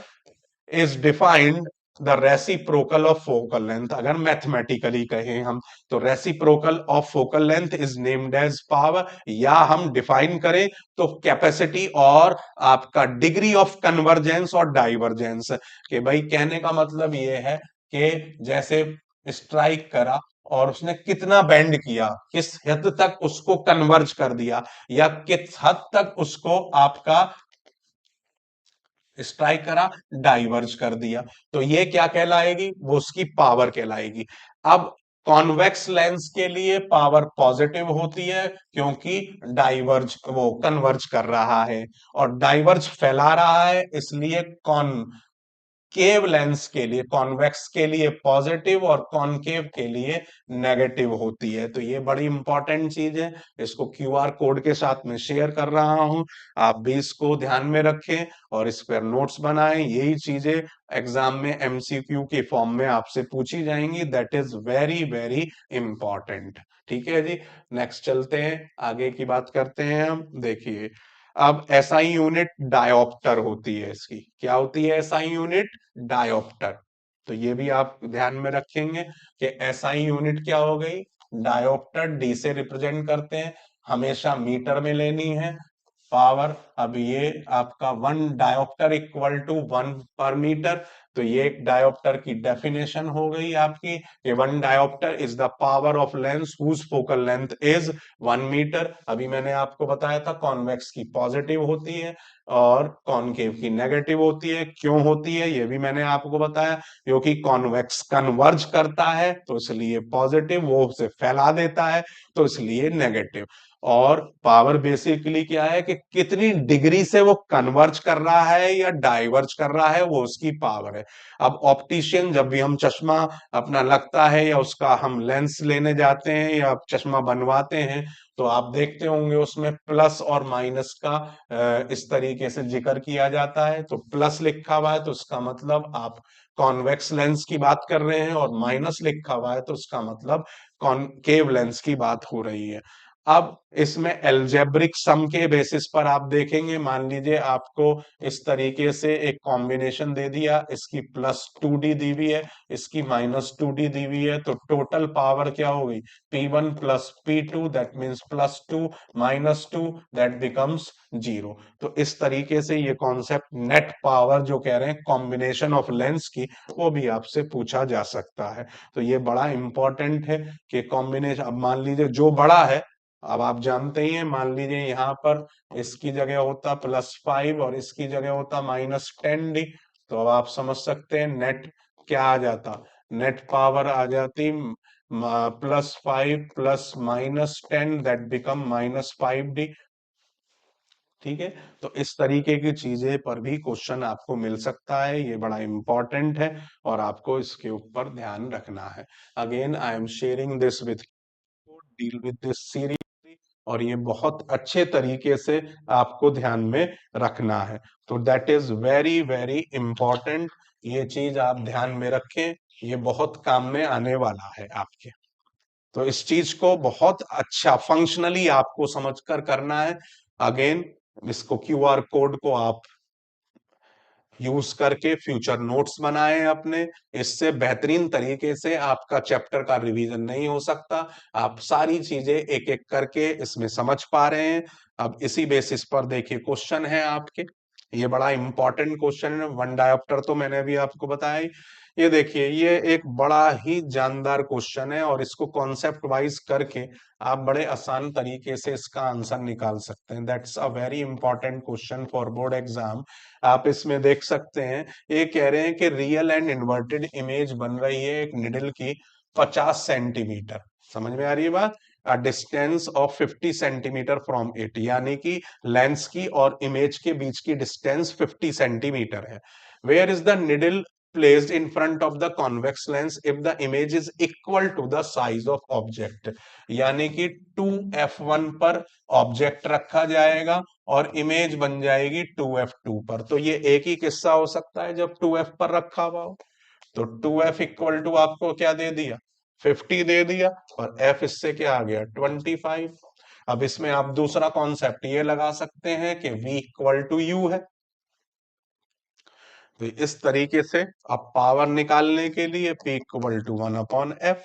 is defined the reciprocal of focal length. अगर मैथमेटिकली कहें हम तो reciprocal of focal length is named as power, या हम डिफाइन करें तो कैपेसिटी और आपका डिग्री ऑफ कन्वर्जेंस और डाइवर्जेंस। कि भाई कहने का मतलब ये है कि जैसे स्ट्राइक करा और उसने कितना बेंड किया, किस हद तक उसको कन्वर्ज कर दिया, या किस हद तक उसको आपका स्ट्राइक करा, डाइवर्ज कर दिया, तो ये क्या कहलाएगी? वो उसकी पावर कहलाएगी। अब कॉन्वेक्स लेंस के लिए पावर पॉजिटिव होती है, क्योंकि डाइवर्ज वो कन्वर्ज कर रहा है, और डाइवर्ज फैला रहा है, इसलिए केव लेंस के लिए, कॉन्वेक्स के लिए पॉजिटिव और कॉनकेव के लिए नेगेटिव होती है। तो ये बड़ी इंपॉर्टेंट चीज है, इसको क्यूआर कोड के साथ में शेयर कर रहा हूं, आप भी इसको ध्यान में रखें और इस पर नोट्स बनाएं। यही चीजें एग्जाम में एमसीक्यू के फॉर्म में आपसे पूछी जाएंगी, that is very very important. ठीक है जी, नेक्स्ट चलते हैं, आगे की बात करते हैं हम। देखिए अब एसआई यूनिट डायोप्टर होती है इसकी, क्या होती है एसआई यूनिट? डायोप्टर। तो ये भी आप ध्यान में रखेंगे कि एसआई यूनिट क्या हो गई? डायोप्टर। डी से रिप्रेजेंट करते हैं, हमेशा मीटर में लेनी है पावर। अब ये आपका 1 डायोप्टर इक्वल टू 1 पर मीटर। तो ये एक डायोप्टर की डेफिनेशन हो गई आपकी कि 1 dioptre is the power of lens whose focal length is 1 metre. अभी मैंने आपको बताया था कॉन्वेक्स की पॉजिटिव होती है और कॉनकेव की नेगेटिव होती है। क्यों होती है ये भी मैंने आपको बताया, क्योंकि कॉन्वेक्स कन्वर्ज करता है तो इसलिए पॉजिटिव, वो उसे फैला देता है तो इसलिए नेगेटिव। और पावर बेसिकली क्या है कि कितनी डिग्री से वो कन्वर्ज कर रहा है या डाइवर्ज कर रहा है, वो उसकी पावर है। अब ऑप्टिशियन जब भी हम चश्मा अपना लगता है या उसका हम लेंस लेने जाते हैं या चश्मा बनवाते हैं तो आप देखते होंगे उसमें प्लस और माइनस का इस तरीके से जिक्र किया जाता है। तो प्लस लिखा हुआ है तो उसका मतलब आप कॉन्वेक्स लेंस की बात कर रहे हैं, और माइनस लिखा हुआ है तो उसका मतलब कॉनकेव लेंस की बात हो रही है। अब इसमें एल्जेब्रिक सम के बेसिस पर आप देखेंगे, मान लीजिए आपको इस तरीके से एक कॉम्बिनेशन दे दिया, इसकी +2d दी हुई है, इसकी -2d दी हुई है, तो टोटल पावर क्या हो गई? P1 plus P2 that means +2 -2 that becomes 0। तो इस तरीके से ये कॉन्सेप्ट नेट पावर जो कह रहे हैं कॉम्बिनेशन ऑफ लेंस की, वो भी आपसे पूछा जा सकता है। तो ये बड़ा इंपॉर्टेंट है कि कॉम्बिनेशन। अब मान लीजिए जो बड़ा है, अब आप जानते ही हैं, मान लीजिए यहाँ पर इसकी जगह होता +5 और इसकी जगह होता -10d, तो अब आप समझ सकते हैं नेट क्या आ जाता? नेट पावर आ जाती +5 प्लस -10 दैट बिकम -5d। ठीक है, तो इस तरीके की चीजें पर भी क्वेश्चन आपको मिल सकता है, ये बड़ा इंपॉर्टेंट है और आपको इसके ऊपर ध्यान रखना है। Again I am sharing this with deal with this series, और ये बहुत अच्छे तरीके से आपको ध्यान में रखना है। तो that is very very important, ये चीज आप ध्यान में रखें, ये बहुत काम में आने वाला है आपके। तो इस चीज को बहुत अच्छा फंक्शनली आपको समझकर करना है। अगेन इसको क्यूआर कोड को आप यूज करके फ्यूचर नोट्स बनाए अपने, इससे बेहतरीन तरीके से आपका चैप्टर का रिवीजन नहीं हो सकता। आप सारी चीजें एक एक करके इसमें समझ पा रहे हैं। अब इसी बेसिस पर देखिए क्वेश्चन है आपके, ये बड़ा इंपॉर्टेंट क्वेश्चन है। 1 डायोप्टर तो मैंने अभी आपको बताया ही। ये देखिए ये एक बड़ा ही जानदार क्वेश्चन है और इसको कॉन्सेप्ट वाइज करके आप बड़े आसान तरीके से इसका आंसर निकाल सकते हैं। That's a very important question for board exam. आप इसमें देख सकते हैं, ये कह रहे हैं कि रियल एंड इन्वर्टेड इमेज बन रही है एक निडल की 50 सेंटीमीटर। समझ में आ रही है बात? A distance of 50 centimetre from it, यानी कि लेंस की और इमेज के बीच की डिस्टेंस 50 सेंटीमीटर है। Where is the needle placed in front of the convex lens if the image is equal to the size of object, यानी कि 2f1 पर ऑब्जेक्ट रखा जाएगा और इमेज बन जाएगी 2f2 पर। तो ये एक ही किस्सा हो सकता है जब 2f पर रखा हुआ हो। तो 2f इक्वल टू आपको क्या दे दिया? 50 दे दिया, और f इससे क्या आ गया? 25। अब इसमें आप दूसरा कॉन्सेप्ट ये लगा सकते हैं कि v इक्वल टू u है। तो इस तरीके से आप पावर निकालने के लिए P equal to 1/f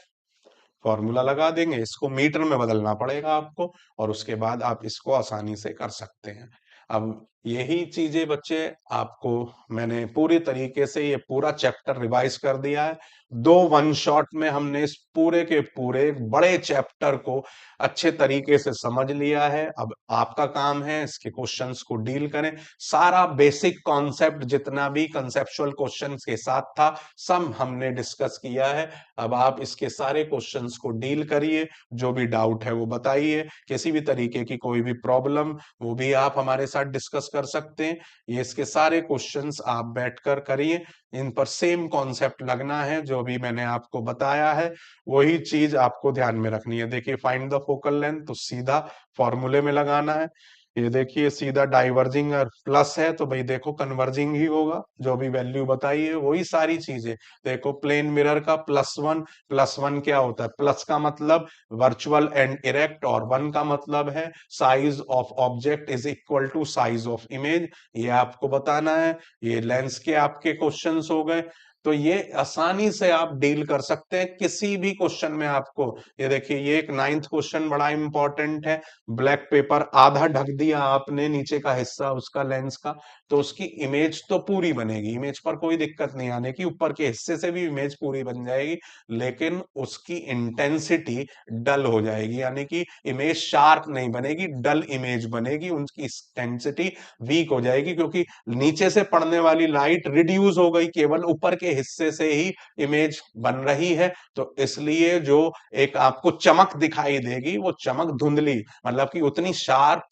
formula लगा देंगे, इसको मीटर में बदलना पड़ेगा आपको, और उसके बाद आप इसको आसानी से कर सकते हैं। अब यही चीजें बच्चे आपको मैंने पूरी तरीके से ये पूरा चैप्टर रिवाइज कर दिया है। 2 1 शॉट में हमने इस पूरे के पूरे बड़े चैप्टर को अच्छे तरीके से समझ लिया है। अब आपका काम है इसके क्वेश्चंस को डील करें। सारा बेसिक कॉन्सेप्ट जितना भी कंसेप्चुअल क्वेश्चंस के साथ था सब हमने डिस्कस किया है। अब आप इसके सारे क्वेश्चंस को डील करिए, जो भी डाउट है वो बताइए, किसी भी तरीके की कोई भी प्रॉब्लम वो भी आप हमारे साथ डिस्कस कर सकते हैं। ये इसके सारे क्वेश्चंस आप बैठकर करिए, इन पर सेम कॉन्सेप्ट लगना है जो भी मैंने आपको बताया है, वही चीज आपको ध्यान में रखनी है। देखिए फाइंड द फोकल लेंथ तो सीधा फॉर्मूले में लगाना है, ये देखिए सीधा डाइवर्जिंग और प्लस है तो भाई देखो कन्वर्जिंग ही होगा, जो भी वैल्यू बताई है वही सारी चीजें। देखो प्लेन मिरर का प्लस वन क्या होता है, प्लस का मतलब वर्चुअल एंड इरेक्ट, और वन का मतलब है size of object is equal to size of image. ये आपको बताना है। ये लेंस के आपके क्वेश्चंस हो गए। तो ये आसानी से आप डील कर सकते हैं किसी भी क्वेश्चन में आपको। ये देखिए ये एक 9th क्वेश्चन बड़ा इंपॉर्टेंट है। ब्लैक पेपर आधा ढक दिया आपने नीचे का हिस्सा उसका लेंस का, तो उसकी इमेज तो पूरी बनेगी, इमेज पर कोई दिक्कत नहीं आने की, ऊपर के हिस्से से भी इमेज पूरी बन जाएगी, लेकिन उसकी इंटेंसिटी डल हो जाएगी, यानी कि इमेज शार्प नहीं बनेगी, डल इमेज बनेगी, उनकी इंटेंसिटी वीक हो जाएगी, क्योंकि नीचे से पड़ने वाली लाइट रिड्यूस हो गई, केवल ऊपर के हिस्से से ही इमेज बन रही है। तो इसलिए जो एक आपको चमक दिखाई देगी वो चमक धुंधली, मतलब कि उतनी शार्प,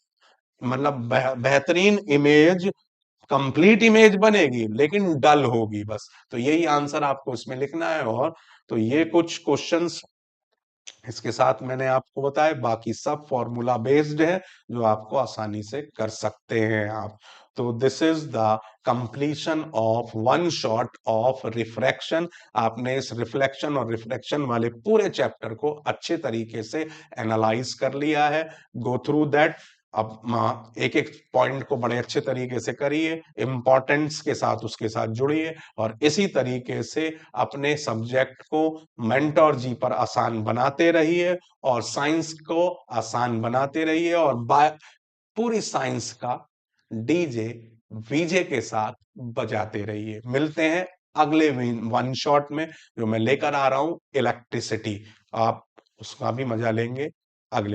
मतलब बेहतरीन इमेज, कंप्लीट इमेज बनेगी लेकिन डल होगी बस। तो यही आंसर आपको इसमें लिखना है। और तो ये कुछ क्वेश्चंस इसके साथ मैंने आपको बताया, बाकी सब फॉर्मूला बेस्ड है जो आपको आसानी से कर सकते हैं आप। तो this is the completion of one shot of refraction. आपने इस रिफ्लेक्शन और रिफ्रैक्शन वाले पूरे चैप्टर को अच्छे तरीके से एनालाइज कर लिया है। Go through that. अब एक एक पॉइंट को बड़े अच्छे तरीके से करिए, इंपॉर्टेंस के साथ उसके साथ जुड़िए, और इसी तरीके से अपने सब्जेक्ट को मेंटोर जी पर आसान बनाते रहिए, और साइंस को आसान बनाते रहिए, और पूरी साइंस का डीजे वीजे के साथ बजाते रहिए। मिलते हैं अगले वन शॉट में जो मैं लेकर आ रहा हूं, इलेक्ट्रिसिटी। आप उसका भी मजा लेंगे अगले